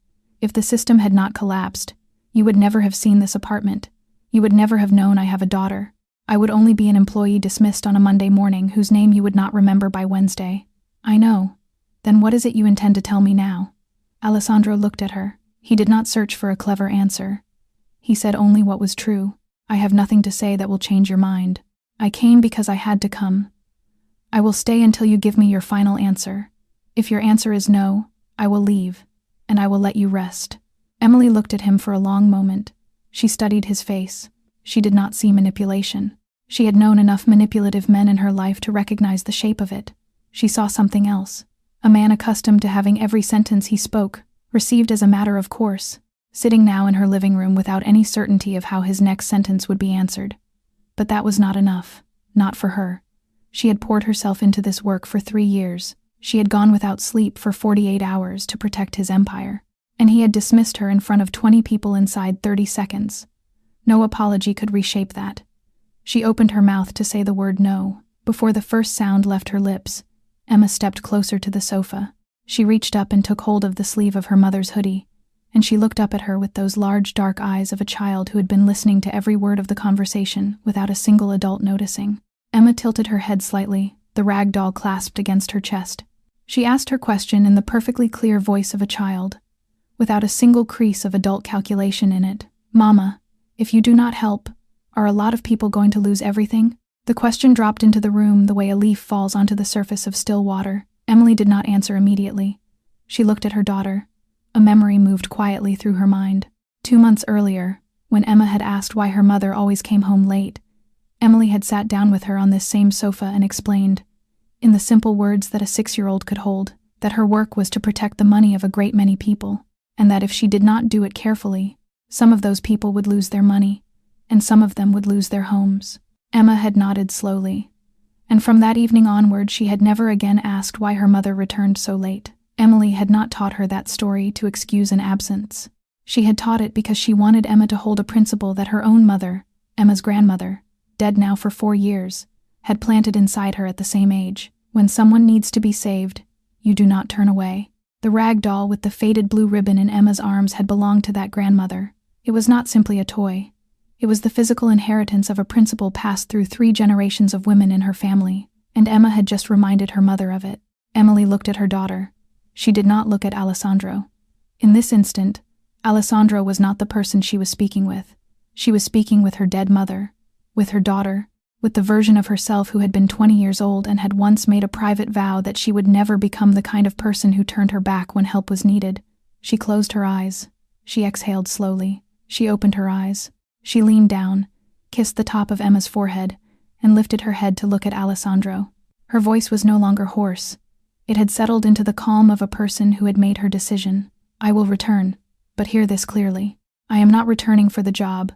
If the system had not collapsed, you would never have seen this apartment. You would never have known I have a daughter. I would only be an employee dismissed on a Monday morning whose name you would not remember by Wednesday." "I know. Then what is it you intend to tell me now?" Alessandro looked at her. He did not search for a clever answer. He said only what was true. "I have nothing to say that will change your mind. I came because I had to come. I will stay until you give me your final answer. If your answer is no, I will leave, and I will let you rest." Emily looked at him for a long moment. She studied his face. She did not see manipulation. She had known enough manipulative men in her life to recognize the shape of it. She saw something else. A man accustomed to having every sentence he spoke received as a matter of course, sitting now in her living room without any certainty of how his next sentence would be answered. But that was not enough. Not for her. She had poured herself into this work for 3 years. She had gone without sleep for 48 hours to protect his empire. And he had dismissed her in front of 20 people inside 30 seconds. No apology could reshape that. She opened her mouth to say the word no. Before the first sound left her lips, Emma stepped closer to the sofa. She reached up and took hold of the sleeve of her mother's hoodie, and she looked up at her with those large dark eyes of a child who had been listening to every word of the conversation without a single adult noticing. Emma tilted her head slightly, the rag doll clasped against her chest. She asked her question in the perfectly clear voice of a child, without a single crease of adult calculation in it. "Mama, if you do not help, are a lot of people going to lose everything?" The question dropped into the room the way a leaf falls onto the surface of still water. Emily did not answer immediately. She looked at her daughter. A memory moved quietly through her mind. 2 months earlier, when Emma had asked why her mother always came home late, Emily had sat down with her on this same sofa and explained, in the simple words that a 6-year-old could hold, that her work was to protect the money of a great many people, and that if she did not do it carefully, some of those people would lose their money, and some of them would lose their homes. Emma had nodded slowly, and from that evening onward she had never again asked why her mother returned so late. Emily had not taught her that story to excuse an absence. She had taught it because she wanted Emma to hold a principle that her own mother, Emma's grandmother, dead now for 4 years, had planted inside her at the same age. When someone needs to be saved, you do not turn away. The rag doll with the faded blue ribbon in Emma's arms had belonged to that grandmother. It was not simply a toy. It was the physical inheritance of a principle passed through 3 generations of women in her family, and Emma had just reminded her mother of it. Emily looked at her daughter. She did not look at Alessandro. In this instant, Alessandro was not the person she was speaking with. She was speaking with her dead mother, with her daughter, with the version of herself who had been 20 years old and had once made a private vow that she would never become the kind of person who turned her back when help was needed. She closed her eyes. She exhaled slowly. She opened her eyes. She leaned down, kissed the top of Emma's forehead, and lifted her head to look at Alessandro. Her voice was no longer hoarse. It had settled into the calm of a person who had made her decision. "I will return, but hear this clearly. I am not returning for the job.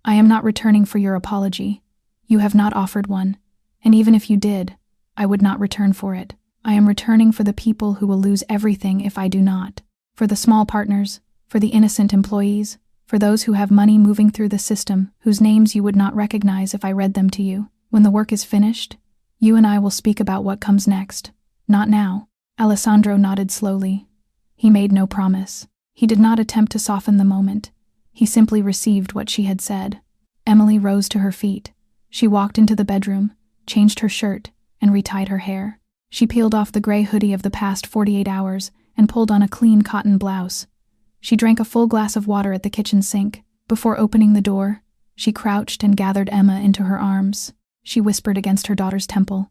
I am not returning for your apology. You have not offered one, and even if you did, I would not return for it. I am returning for the people who will lose everything if I do not. For the small partners, for the innocent employees, for those who have money moving through the system, whose names you would not recognize if I read them to you. When the work is finished, you and I will speak about what comes next. Not now." Alessandro nodded slowly. He made no promise. He did not attempt to soften the moment. He simply received what she had said. Emily rose to her feet. She walked into the bedroom, changed her shirt, and retied her hair. She peeled off the gray hoodie of the past 48 hours and pulled on a clean cotton blouse. She drank a full glass of water at the kitchen sink. Before opening the door, she crouched and gathered Emma into her arms. She whispered against her daughter's temple,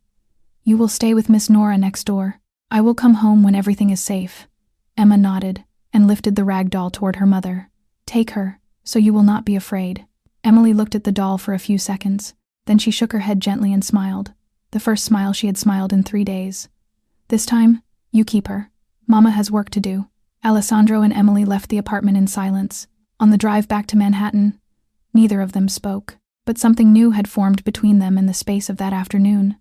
"You will stay with Miss Nora next door. I will come home when everything is safe." Emma nodded and lifted the rag doll toward her mother. "Take her, so you will not be afraid." Emily looked at the doll for a few seconds. Then she shook her head gently and smiled. The first smile she had smiled in 3 days. "This time, you keep her. Mama has work to do." Alessandro and Emily left the apartment in silence. On the drive back to Manhattan, neither of them spoke. But something new had formed between them in the space of that afternoon.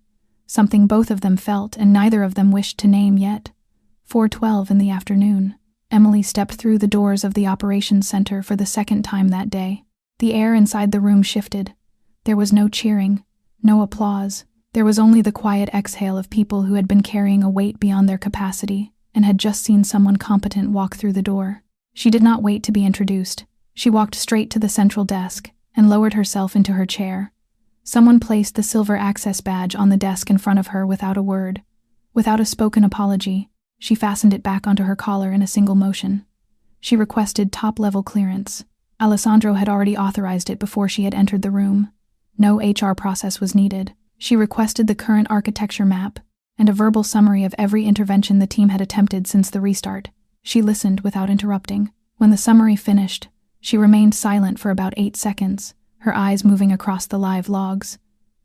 Something both of them felt and neither of them wished to name yet. 4:12 in the afternoon. Emily stepped through the doors of the operations center for the second time that day. The air inside the room shifted. There was no cheering, no applause. There was only the quiet exhale of people who had been carrying a weight beyond their capacity and had just seen someone competent walk through the door. She did not wait to be introduced. She walked straight to the central desk and lowered herself into her chair. Someone placed the silver access badge on the desk in front of her without a word. Without a spoken apology, she fastened it back onto her collar in a single motion. She requested top-level clearance. Alessandro had already authorized it before she had entered the room. No HR process was needed. She requested the current architecture map and a verbal summary of every intervention the team had attempted since the restart. She listened without interrupting. When the summary finished, she remained silent for about 8 seconds, her eyes moving across the live logs.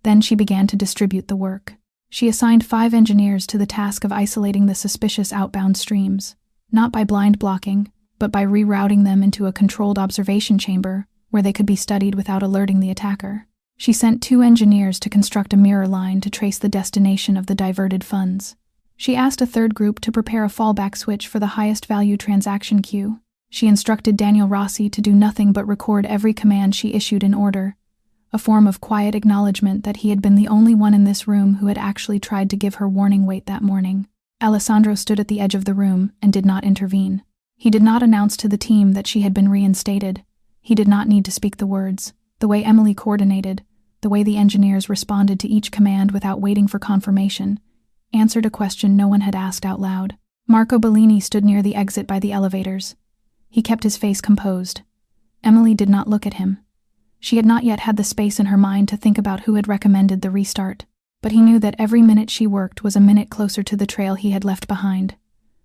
Then she began to distribute the work. She assigned 5 engineers to the task of isolating the suspicious outbound streams, not by blind blocking, but by rerouting them into a controlled observation chamber where they could be studied without alerting the attacker. She sent 2 engineers to construct a mirror line to trace the destination of the diverted funds. She asked a third group to prepare a fallback switch for the highest value transaction queue. She instructed Daniel Rossi to do nothing but record every command she issued in order, a form of quiet acknowledgement that he had been the only one in this room who had actually tried to give her warning weight that morning. Alessandro stood at the edge of the room and did not intervene. He did not announce to the team that she had been reinstated. He did not need to speak the words. The way Emily coordinated, the way the engineers responded to each command without waiting for confirmation, answered a question no one had asked out loud. Marco Bellini stood near the exit by the elevators. He kept his face composed. Emily did not look at him. She had not yet had the space in her mind to think about who had recommended the restart, but he knew that every minute she worked was a minute closer to the trail he had left behind.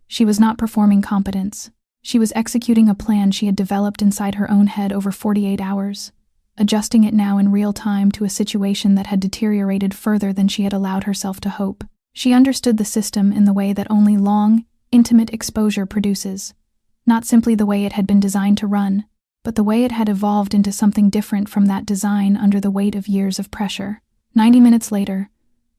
She was not performing competence. She was executing a plan she had developed inside her own head over 48 hours. Adjusting it now in real time to a situation that had deteriorated further than she had allowed herself to hope. She understood the system in the way that only long, intimate exposure produces, not simply the way it had been designed to run, but the way it had evolved into something different from that design under the weight of years of pressure. 90 minutes later,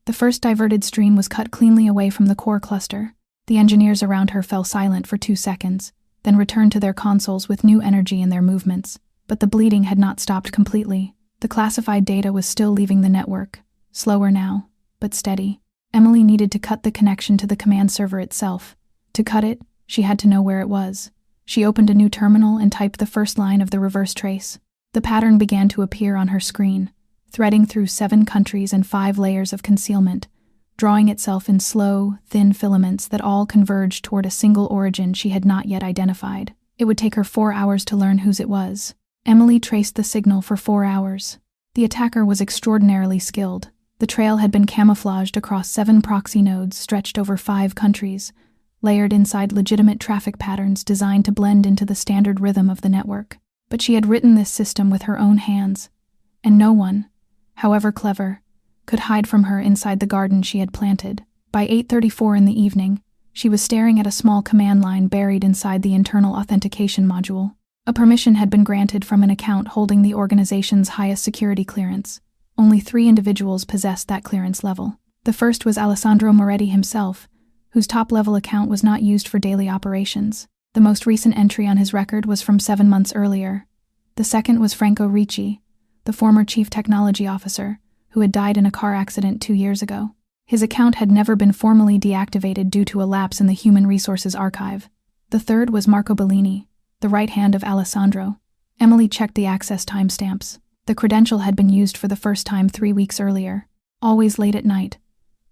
the first diverted stream was cut cleanly away from the core cluster. The engineers around her fell silent for 2 seconds, then returned to their consoles with new energy in their movements. But the bleeding had not stopped completely. The classified data was still leaving the network, slower now, but steady. Emily needed to cut the connection to the command server itself. To cut it, she had to know where it was. She opened a new terminal and typed the first line of the reverse trace. The pattern began to appear on her screen, threading through 7 countries and 5 layers of concealment, drawing itself in slow, thin filaments that all converged toward a single origin she had not yet identified. It would take her 4 hours to learn whose it was. Emily traced the signal for 4 hours. The attacker was extraordinarily skilled. The trail had been camouflaged across 7 proxy nodes stretched over 5 countries, layered inside legitimate traffic patterns designed to blend into the standard rhythm of the network. But she had written this system with her own hands, and no one, however clever, could hide from her inside the garden she had planted. By 8:34 in the evening, she was staring at a small command line buried inside the internal authentication module. A permission had been granted from an account holding the organization's highest security clearance. Only 3 individuals possessed that clearance level. The first was Alessandro Moretti himself, whose top-level account was not used for daily operations. The most recent entry on his record was from 7 months earlier. The second was Franco Ricci, the former chief technology officer, who had died in a car accident 2 years ago. His account had never been formally deactivated due to a lapse in the Human Resources Archive. The third was Marco Bellini, the right hand of Alessandro. Emily checked the access timestamps. The credential had been used for the first time 3 weeks earlier, always late at night,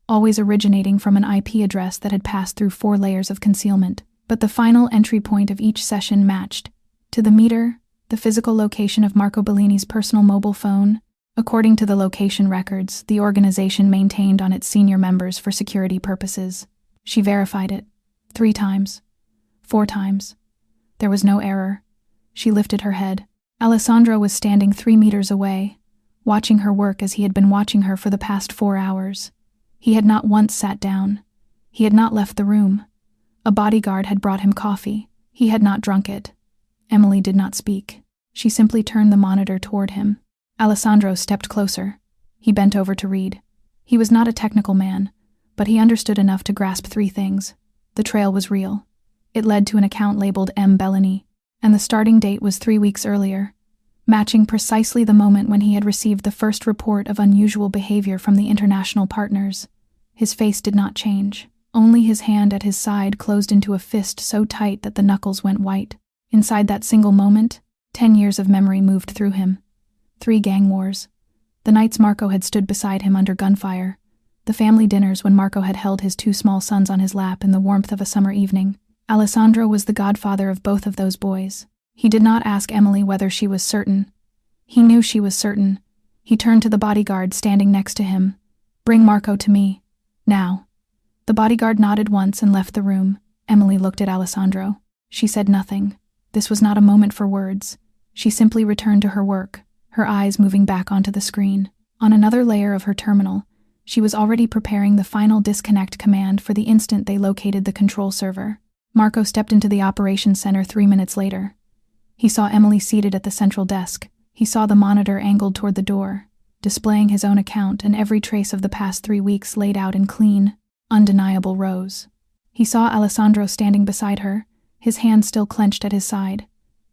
always originating from an IP address that had passed through 4 layers of concealment. But the final entry point of each session matched, to the meter, the physical location of Marco Bellini's personal mobile phone, according to the location records the organization maintained on its senior members for security purposes. She verified it 3 times, 4 times. There was no error. She lifted her head. Alessandro was standing 3 meters away, watching her work as he had been watching her for the past 4 hours. He had not once sat down. He had not left the room. A bodyguard had brought him coffee. He had not drunk it. Emily did not speak. She simply turned the monitor toward him. Alessandro stepped closer. He bent over to read. He was not a technical man, but he understood enough to grasp 3 things. The trail was real. It led to an account labeled M. Bellini, and the starting date was 3 weeks earlier, matching precisely the moment when he had received the first report of unusual behavior from the international partners. His face did not change. Only his hand at his side closed into a fist so tight that the knuckles went white. Inside that single moment, 10 years of memory moved through him. 3 gang wars. The nights Marco had stood beside him under gunfire. The family dinners when Marco had held his 2 small sons on his lap in the warmth of a summer evening. Alessandro was the godfather of both of those boys. He did not ask Emily whether she was certain. He knew she was certain. He turned to the bodyguard standing next to him. "Bring Marco to me. Now." The bodyguard nodded once and left the room. Emily looked at Alessandro. She said nothing. This was not a moment for words. She simply returned to her work, her eyes moving back onto the screen. On another layer of her terminal, she was already preparing the final disconnect command for the instant they located the control server. Marco stepped into the operations center 3 minutes later. He saw Emily seated at the central desk. He saw the monitor angled toward the door, displaying his own account and every trace of the past 3 weeks laid out in clean, undeniable rows. He saw Alessandro standing beside her, his hand still clenched at his side.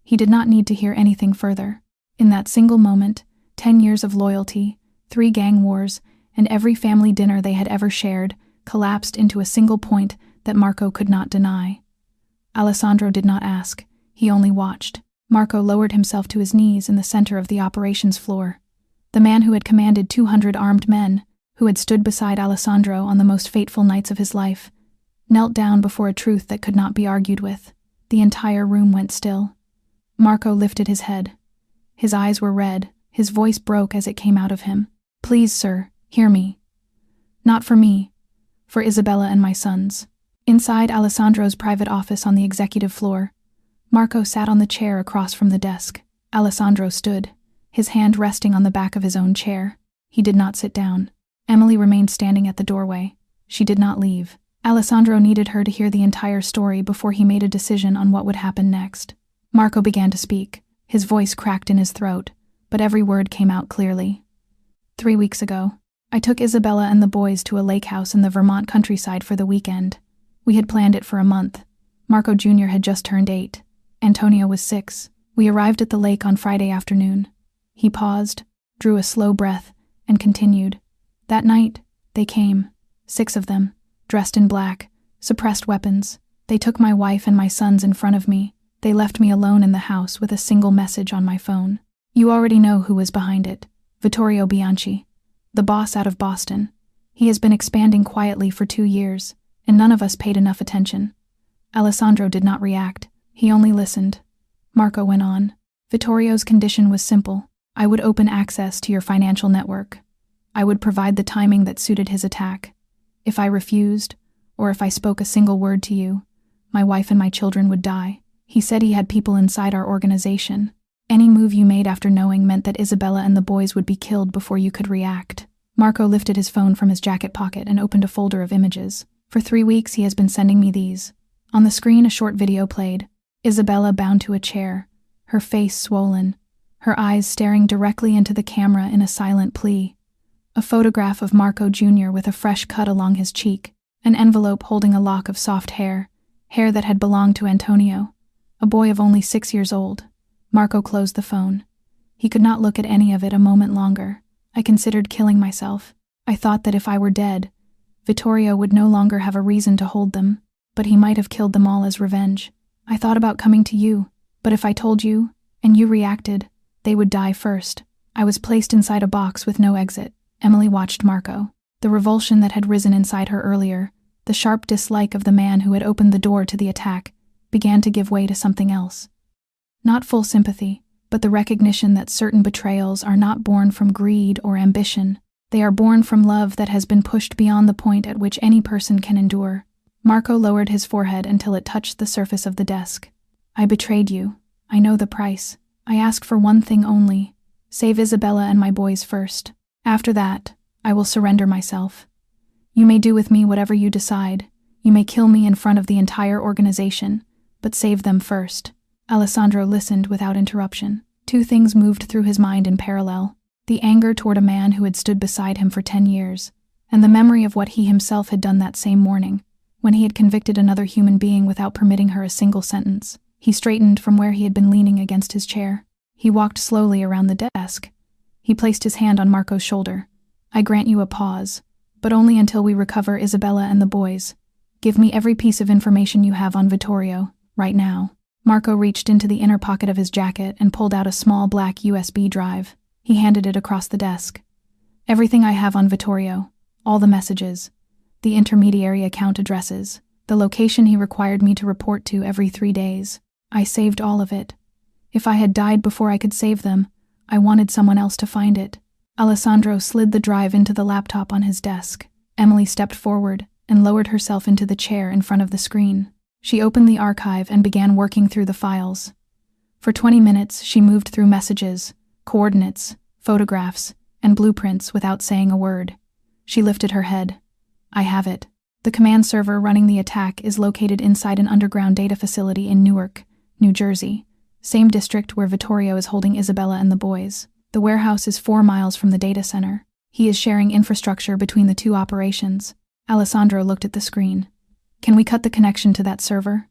He did not need to hear anything further. In that single moment, 10 years of loyalty, 3 gang wars, and every family dinner they had ever shared collapsed into a single point that Marco could not deny. Alessandro did not ask. He only watched. Marco lowered himself to his knees in the center of the operations floor. The man who had commanded 200 armed men, who had stood beside Alessandro on the most fateful nights of his life, knelt down before a truth that could not be argued with. The entire room went still. Marco lifted his head. His eyes were red. His voice broke as it came out of him. "Please, sir, hear me. Not for me. For Isabella and my sons." Inside Alessandro's private office on the executive floor, Marco sat on the chair across from the desk. Alessandro stood, his hand resting on the back of his own chair. He did not sit down. Emily remained standing at the doorway. She did not leave. Alessandro needed her to hear the entire story before he made a decision on what would happen next. Marco began to speak. His voice cracked in his throat, but every word came out clearly. 3 weeks ago, I took Isabella and the boys to a lake house in the Vermont countryside for the weekend. We had planned it for a month. Marco Jr. had just turned 8. Antonio was 6. We arrived at the lake on Friday afternoon. He paused, drew a slow breath, and continued. That night, they came. 6 of them, dressed in black, suppressed weapons. They took my wife and my sons in front of me. They left me alone in the house with a single message on my phone. You already know who was behind it. Vittorio Bianchi, the boss out of Boston. He has been expanding quietly for 2 years, and none of us paid enough attention. Alessandro did not react. He only listened. Marco went on. Vittorio's condition was simple. I would open access to your financial network. I would provide the timing that suited his attack. If I refused, or if I spoke a single word to you, my wife and my children would die. He said he had people inside our organization. Any move you made after knowing meant that Isabella and the boys would be killed before you could react. Marco lifted his phone from his jacket pocket and opened a folder of images. For 3 weeks he has been sending me these. On the screen a short video played. Isabella bound to a chair, her face swollen, her eyes staring directly into the camera in a silent plea. A photograph of Marco Jr. with a fresh cut along his cheek. An envelope holding a lock of soft hair that had belonged to Antonio, a boy of only 6 years old. Marco closed the phone. He could not look at any of it a moment longer. I considered killing myself. I thought that if I were dead, Vittorio would no longer have a reason to hold them, but he might have killed them all as revenge. I thought about coming to you, but if I told you, and you reacted, they would die first. I was placed inside a box with no exit. Emily watched Marco. The revulsion that had risen inside her earlier, the sharp dislike of the man who had opened the door to the attack, began to give way to something else. Not full sympathy, but the recognition that certain betrayals are not born from greed or ambition. They are born from love that has been pushed beyond the point at which any person can endure. Marco lowered his forehead until it touched the surface of the desk. I betrayed you. I know the price. I ask for one thing only. Save Isabella and my boys first. After that, I will surrender myself. You may do with me whatever you decide. You may kill me in front of the entire organization, but save them first. Alessandro listened without interruption. 2 things moved through his mind in parallel: the anger toward a man who had stood beside him for 10 years, and the memory of what he himself had done that same morning, when he had convicted another human being without permitting her a single sentence. He straightened from where he had been leaning against his chair. He walked slowly around the desk. He placed his hand on Marco's shoulder. I grant you a pause, but only until we recover Isabella and the boys. Give me every piece of information you have on Vittorio, right now. Marco reached into the inner pocket of his jacket and pulled out a small black USB drive. He handed it across the desk. Everything I have on Vittorio, all the messages, the intermediary account addresses, the location he required me to report to every 3 days. I saved all of it. If I had died before I could save them, I wanted someone else to find it. Alessandro slid the drive into the laptop on his desk. Emily stepped forward and lowered herself into the chair in front of the screen. She opened the archive and began working through the files. For 20 minutes, she moved through messages, coordinates, photographs, and blueprints without saying a word. She lifted her head. I have it. The command server running the attack is located inside an underground data facility in Newark, New Jersey, same district where Vittorio is holding Isabella and the boys. The warehouse is 4 miles from the data center. He is sharing infrastructure between the 2 operations. Alessandro looked at the screen. Can we cut the connection to that server?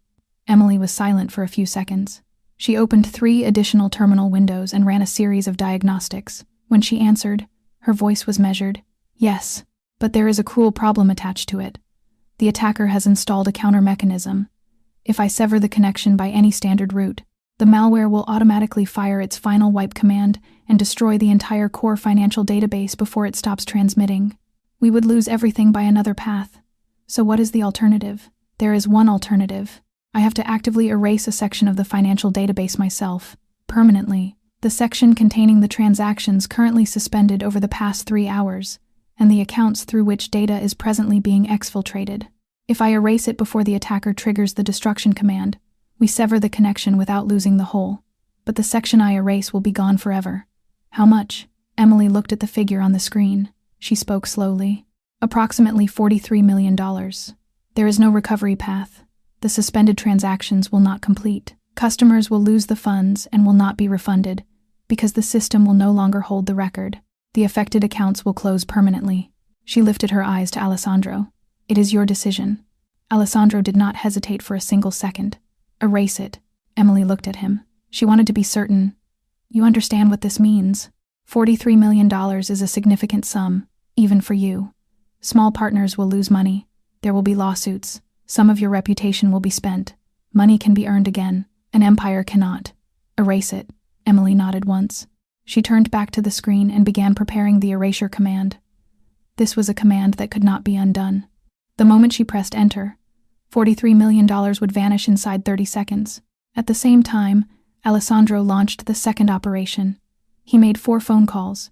Emily was silent for a few seconds. She opened 3 additional terminal windows and ran a series of diagnostics. When she answered, her voice was measured. Yes, but there is a cruel problem attached to it. The attacker has installed a counter mechanism. If I sever the connection by any standard route, the malware will automatically fire its final wipe command and destroy the entire core financial database before it stops transmitting. We would lose everything by another path. So what is the alternative? There is one alternative. I have to actively erase a section of the financial database myself, permanently. The section containing the transactions currently suspended over the past 3 hours, and the accounts through which data is presently being exfiltrated. If I erase it before the attacker triggers the destruction command, we sever the connection without losing the whole. But the section I erase will be gone forever. How much? Emily looked at the figure on the screen. She spoke slowly. Approximately $43 million. There is no recovery path. The suspended transactions will not complete. Customers will lose the funds and will not be refunded, because the system will no longer hold the record. The affected accounts will close permanently. She lifted her eyes to Alessandro. It is your decision. Alessandro did not hesitate for a single second. Erase it. Emily looked at him. She wanted to be certain. You understand what this means. $43 million is a significant sum, even for you. Small partners will lose money. There will be lawsuits. Some of your reputation will be spent. Money can be earned again. An empire cannot. Erase it. Emily nodded once. She turned back to the screen and began preparing the erasure command. This was a command that could not be undone. The moment she pressed enter, $43 million would vanish inside 30 seconds. At the same time, Alessandro launched the second operation. He made 4 phone calls.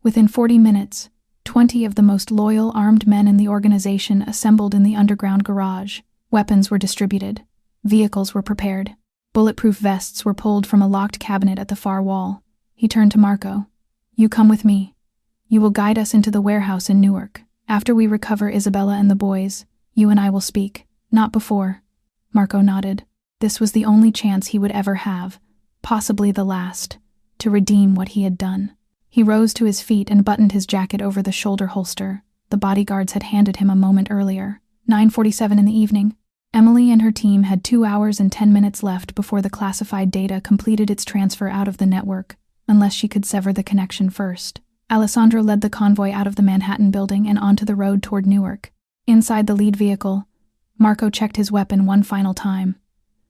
Within 40 minutes, 20 of the most loyal armed men in the organization assembled in the underground garage. Weapons were distributed. Vehicles were prepared. Bulletproof vests were pulled from a locked cabinet at the far wall. He turned to Marco. You come with me. You will guide us into the warehouse in Newark. After we recover Isabella and the boys, you and I will speak. Not before. Marco nodded. This was the only chance he would ever have, possibly the last, to redeem what he had done. He rose to his feet and buttoned his jacket over the shoulder holster the bodyguards had handed him a moment earlier. 9:47 in the evening. Emily and her team had 2 hours and 10 minutes left before the classified data completed its transfer out of the network, unless she could sever the connection first. Alessandro led the convoy out of the Manhattan building and onto the road toward Newark. Inside the lead vehicle, Marco checked his weapon one final time.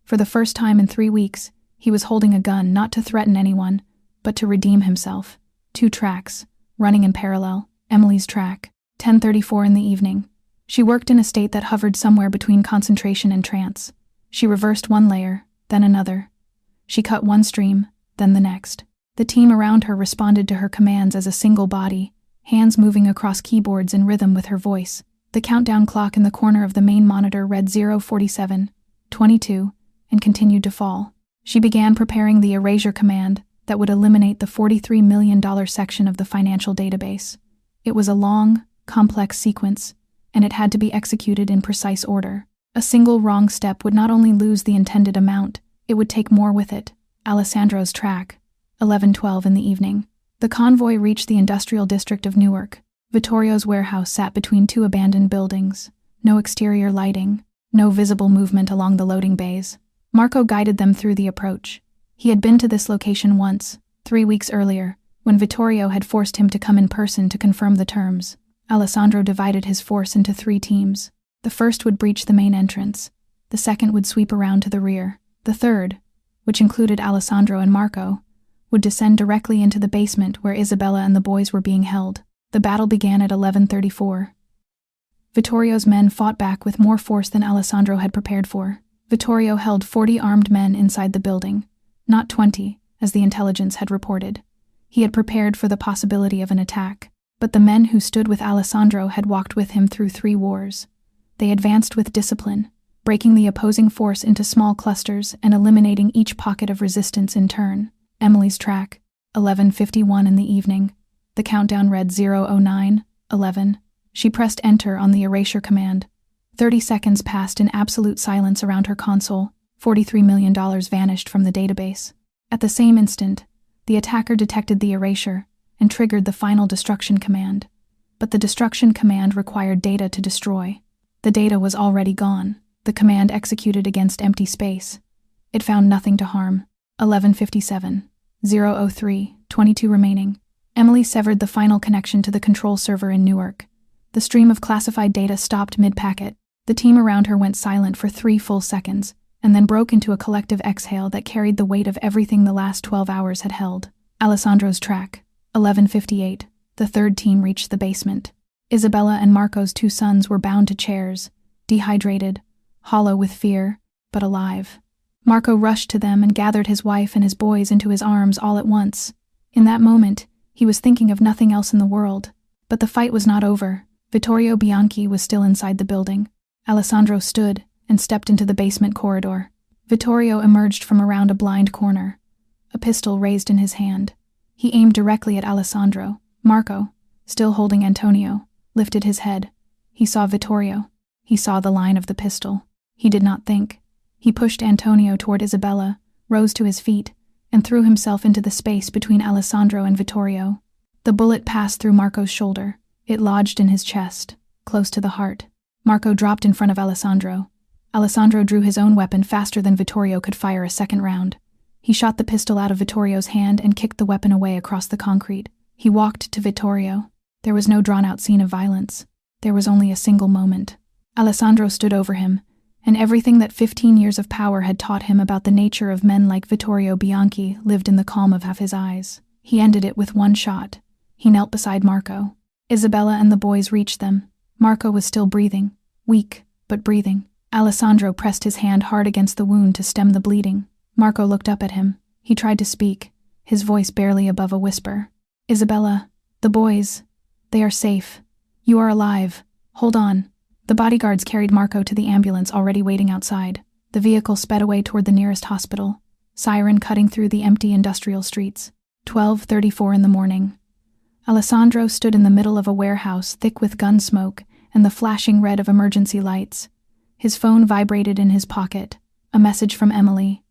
For the first time in 3 weeks, he was holding a gun not to threaten anyone, but to redeem himself. 2 tracks, running in parallel. Emily's track. 10:34 in the evening. She worked in a state that hovered somewhere between concentration and trance. She reversed one layer, then another. She cut one stream, then the next. The team around her responded to her commands as a single body, hands moving across keyboards in rhythm with her voice. The countdown clock in the corner of the main monitor read 0:47, 22, and continued to fall. She began preparing the erasure command that would eliminate the $43 million section of the financial database. It was a long, complex sequence, and it had to be executed in precise order. A single wrong step would not only lose the intended amount, it would take more with it. Alessandro's track. 11:12 in the evening. The convoy reached the industrial district of Newark. Vittorio's warehouse sat between 2 abandoned buildings. No exterior lighting, no visible movement along the loading bays. Marco guided them through the approach. He had been to this location once, 3 weeks earlier, when Vittorio had forced him to come in person to confirm the terms. Alessandro divided his force into 3 teams. The first would breach the main entrance. The second would sweep around to the rear. The third, which included Alessandro and Marco, would descend directly into the basement where Isabella and the boys were being held. The battle began at 11:34. Vittorio's men fought back with more force than Alessandro had prepared for. Vittorio held 40 armed men inside the building, not 20, as the intelligence had reported. He had prepared for the possibility of an attack, but the men who stood with Alessandro had walked with him through 3 wars. They advanced with discipline, breaking the opposing force into small clusters and eliminating each pocket of resistance in turn. Emily's track. 11:51 in the evening. The countdown read 0:09, 11. She pressed enter on the erasure command. 30 seconds passed in absolute silence around her console. $43 million vanished from the database. At the same instant, the attacker detected the erasure and triggered the final destruction command. But the destruction command required data to destroy. The data was already gone. The command executed against empty space. It found nothing to harm. 11:57, 0:03, 22 remaining. Emily severed the final connection to the control server in Newark. The stream of classified data stopped mid-packet. The team around her went silent for 3 full seconds, and then broke into a collective exhale that carried the weight of everything the last 12 hours had held. Alessandro's track. 11:58. The third team reached the basement. Isabella and Marco's 2 sons were bound to chairs, dehydrated, hollow with fear, but alive. Marco rushed to them and gathered his wife and his boys into his arms all at once. In that moment, he was thinking of nothing else in the world. But the fight was not over. Vittorio Bianchi was still inside the building. Alessandro stood and stepped into the basement corridor. Vittorio emerged from around a blind corner, a pistol raised in his hand. He aimed directly at Alessandro. Marco, still holding Antonio, lifted his head. He saw Vittorio. He saw the line of the pistol. He did not think. He pushed Antonio toward Isabella, rose to his feet, and threw himself into the space between Alessandro and Vittorio. The bullet passed through Marco's shoulder. It lodged in his chest, close to the heart. Marco dropped in front of Alessandro. Alessandro drew his own weapon faster than Vittorio could fire a second round. He shot the pistol out of Vittorio's hand and kicked the weapon away across the concrete. He walked to Vittorio. There was no drawn-out scene of violence. There was only a single moment. Alessandro stood over him, and everything that 15 years of power had taught him about the nature of men like Vittorio Bianchi lived in the calm of half his eyes. He ended it with one shot. He knelt beside Marco. Isabella and the boys reached them. Marco was still breathing, weak, but breathing. Alessandro pressed his hand hard against the wound to stem the bleeding. Marco looked up at him. He tried to speak, his voice barely above a whisper. Isabella, the boys, they are safe. You are alive. Hold on. The bodyguards carried Marco to the ambulance already waiting outside. The vehicle sped away toward the nearest hospital, siren cutting through the empty industrial streets. 12:34 in the morning. Alessandro stood in the middle of a warehouse thick with gun smoke and the flashing red of emergency lights. His phone vibrated in his pocket. A message from Emily.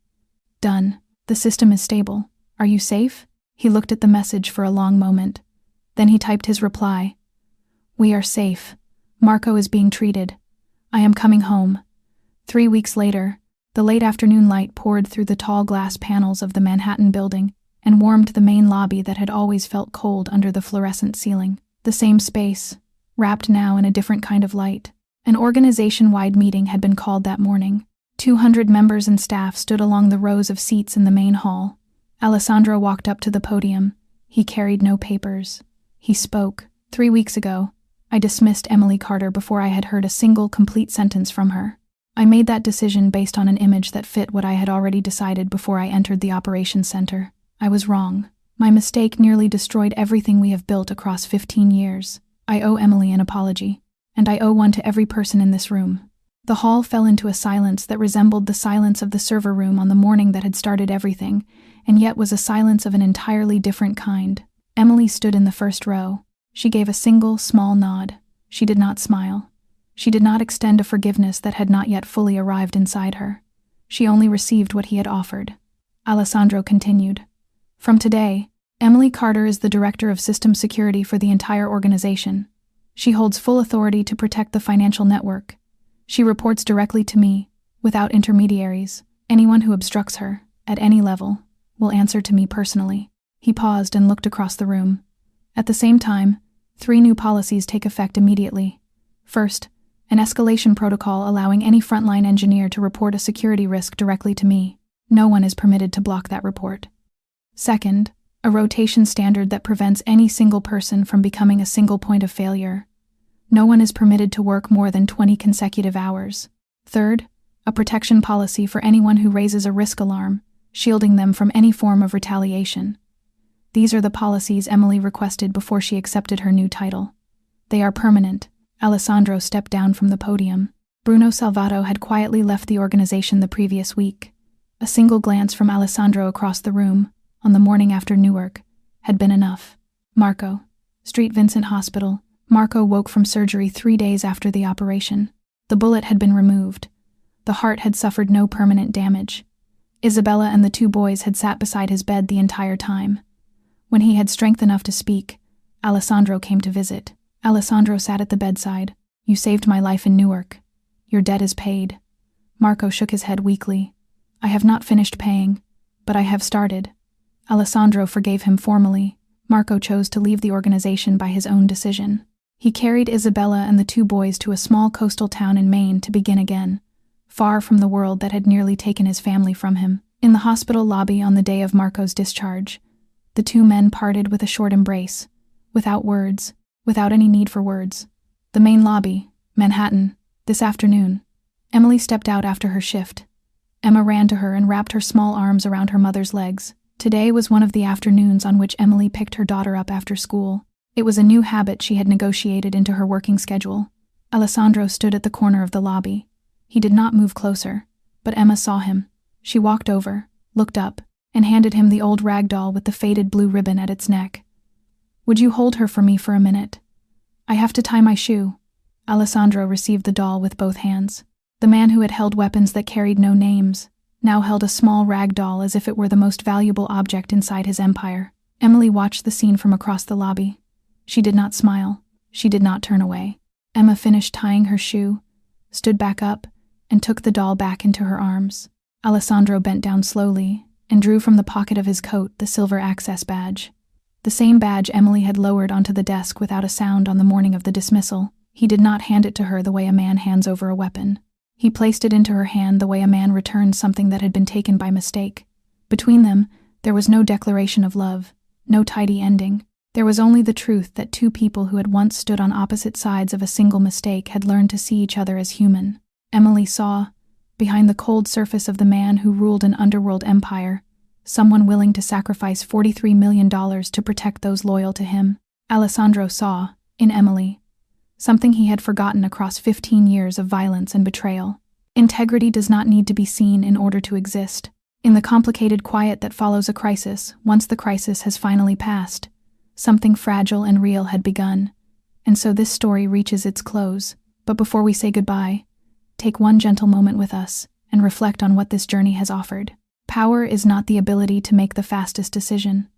Done. The system is stable. Are you safe? He looked at the message for a long moment. Then he typed his reply. We are safe. Marco is being treated. I am coming home. 3 weeks later, the late afternoon light poured through the tall glass panels of the Manhattan building and warmed the main lobby that had always felt cold under the fluorescent ceiling. The same space, wrapped now in a different kind of light. An organization-wide meeting had been called that morning. 200 members and staff stood along the rows of seats in the main hall. Alessandro walked up to the podium. He carried no papers. He spoke. 3 weeks ago, I dismissed Emily Carter before I had heard a single complete sentence from her. I made that decision based on an image that fit what I had already decided before I entered the operations center. I was wrong. My mistake nearly destroyed everything we have built across 15 years. I owe Emily an apology, and I owe one to every person in this room. The hall fell into a silence that resembled the silence of the server room on the morning that had started everything, and yet was a silence of an entirely different kind. Emily stood in the first row. She gave a single, small nod. She did not smile. She did not extend a forgiveness that had not yet fully arrived inside her. She only received what he had offered. Alessandro continued. From today, Emily Carter is the director of system security for the entire organization. She holds full authority to protect the financial network. She reports directly to me, without intermediaries. Anyone who obstructs her, at any level, will answer to me personally. He paused and looked across the room. At the same time, 3 new policies take effect immediately. First, an escalation protocol allowing any frontline engineer to report a security risk directly to me. No one is permitted to block that report. Second, a rotation standard that prevents any single person from becoming a single point of failure. No one is permitted to work more than 20 consecutive hours. Third, a protection policy for anyone who raises a risk alarm, shielding them from any form of retaliation. These are the policies Emily requested before she accepted her new title. They are permanent. Alessandro stepped down from the podium. Bruno Salvato had quietly left the organization the previous week. A single glance from Alessandro across the room, on the morning after Newark, had been enough. Marco. Street Vincent Hospital. Marco woke from surgery 3 days after the operation. The bullet had been removed. The heart had suffered no permanent damage. Isabella and the 2 boys had sat beside his bed the entire time. When he had strength enough to speak, Alessandro came to visit. Alessandro sat at the bedside. You saved my life in Newark. Your debt is paid. Marco shook his head weakly. I have not finished paying, but I have started. Alessandro forgave him formally. Marco chose to leave the organization by his own decision. He carried Isabella and the 2 boys to a small coastal town in Maine to begin again, far from the world that had nearly taken his family from him. In the hospital lobby on the day of Marco's discharge, the 2 men parted with a short embrace, without words, without any need for words. The main lobby, Manhattan, this afternoon. Emily stepped out after her shift. Emma ran to her and wrapped her small arms around her mother's legs. Today was one of the afternoons on which Emily picked her daughter up after school. It was a new habit she had negotiated into her working schedule. Alessandro stood at the corner of the lobby. He did not move closer, but Emma saw him. She walked over, looked up, and handed him the old rag doll with the faded blue ribbon at its neck. Would you hold her for me for a minute? I have to tie my shoe. Alessandro received the doll with both hands. The man who had held weapons that carried no names now held a small rag doll as if it were the most valuable object inside his empire. Emily watched the scene from across the lobby. She did not smile. She did not turn away. Emma finished tying her shoe, stood back up, and took the doll back into her arms. Alessandro bent down slowly and drew from the pocket of his coat the silver access badge. The same badge Emily had lowered onto the desk without a sound on the morning of the dismissal. He did not hand it to her the way a man hands over a weapon. He placed it into her hand the way a man returns something that had been taken by mistake. Between them, there was no declaration of love, no tidy ending. There was only the truth that 2 people who had once stood on opposite sides of a single mistake had learned to see each other as human. Emily saw, behind the cold surface of the man who ruled an underworld empire, someone willing to sacrifice $43 million to protect those loyal to him. Alessandro saw, in Emily, something he had forgotten across 15 years of violence and betrayal. Integrity does not need to be seen in order to exist. In the complicated quiet that follows a crisis, once the crisis has finally passed, something fragile and real had begun, and so this story reaches its close. But before we say goodbye, take one gentle moment with us and reflect on what this journey has offered. Power is not the ability to make the fastest decision.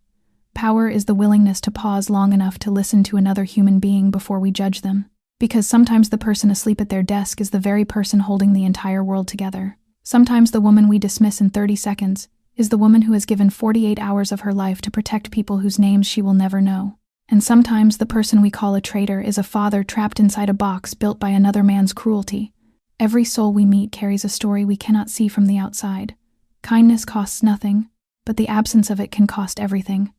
Power is the willingness to pause long enough to listen to another human being before we judge them. Because sometimes the person asleep at their desk is the very person holding the entire world together. Sometimes the woman we dismiss in 30 seconds is the woman who has given 48 hours of her life to protect people whose names she will never know. And sometimes the person we call a traitor is a father trapped inside a box built by another man's cruelty. Every soul we meet carries a story we cannot see from the outside. Kindness costs nothing, but the absence of it can cost everything.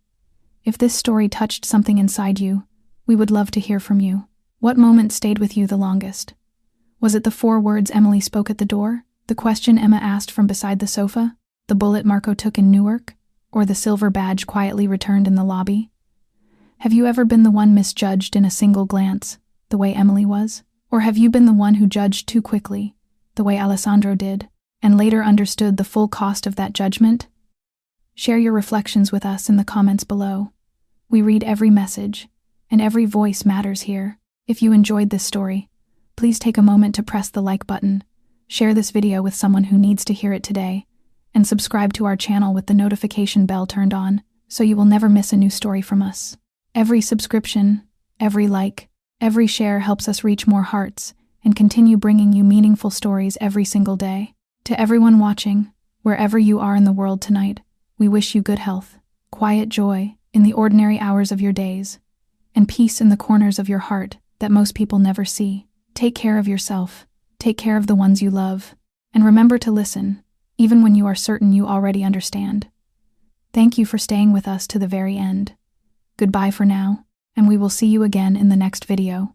If this story touched something inside you, we would love to hear from you. What moment stayed with you the longest? Was it the 4 words Emily spoke at the door? The question Emma asked from beside the sofa? The bullet Marco took in Newark? Or the silver badge quietly returned in the lobby? Have you ever been the one misjudged in a single glance, the way Emily was? Or have you been the one who judged too quickly, the way Alessandro did, and later understood the full cost of that judgment? Share your reflections with us in the comments below. We read every message, and every voice matters here. If you enjoyed this story, please take a moment to press the like button, share this video with someone who needs to hear it today, and subscribe to our channel with the notification bell turned on so you will never miss a new story from us. Every subscription, every like, every share helps us reach more hearts and continue bringing you meaningful stories every single day. To everyone watching, wherever you are in the world tonight, we wish you good health, quiet joy in the ordinary hours of your days, and peace in the corners of your heart that most people never see. Take care of yourself, take care of the ones you love, and remember to listen, even when you are certain you already understand. Thank you for staying with us to the very end. Goodbye for now, and we will see you again in the next video.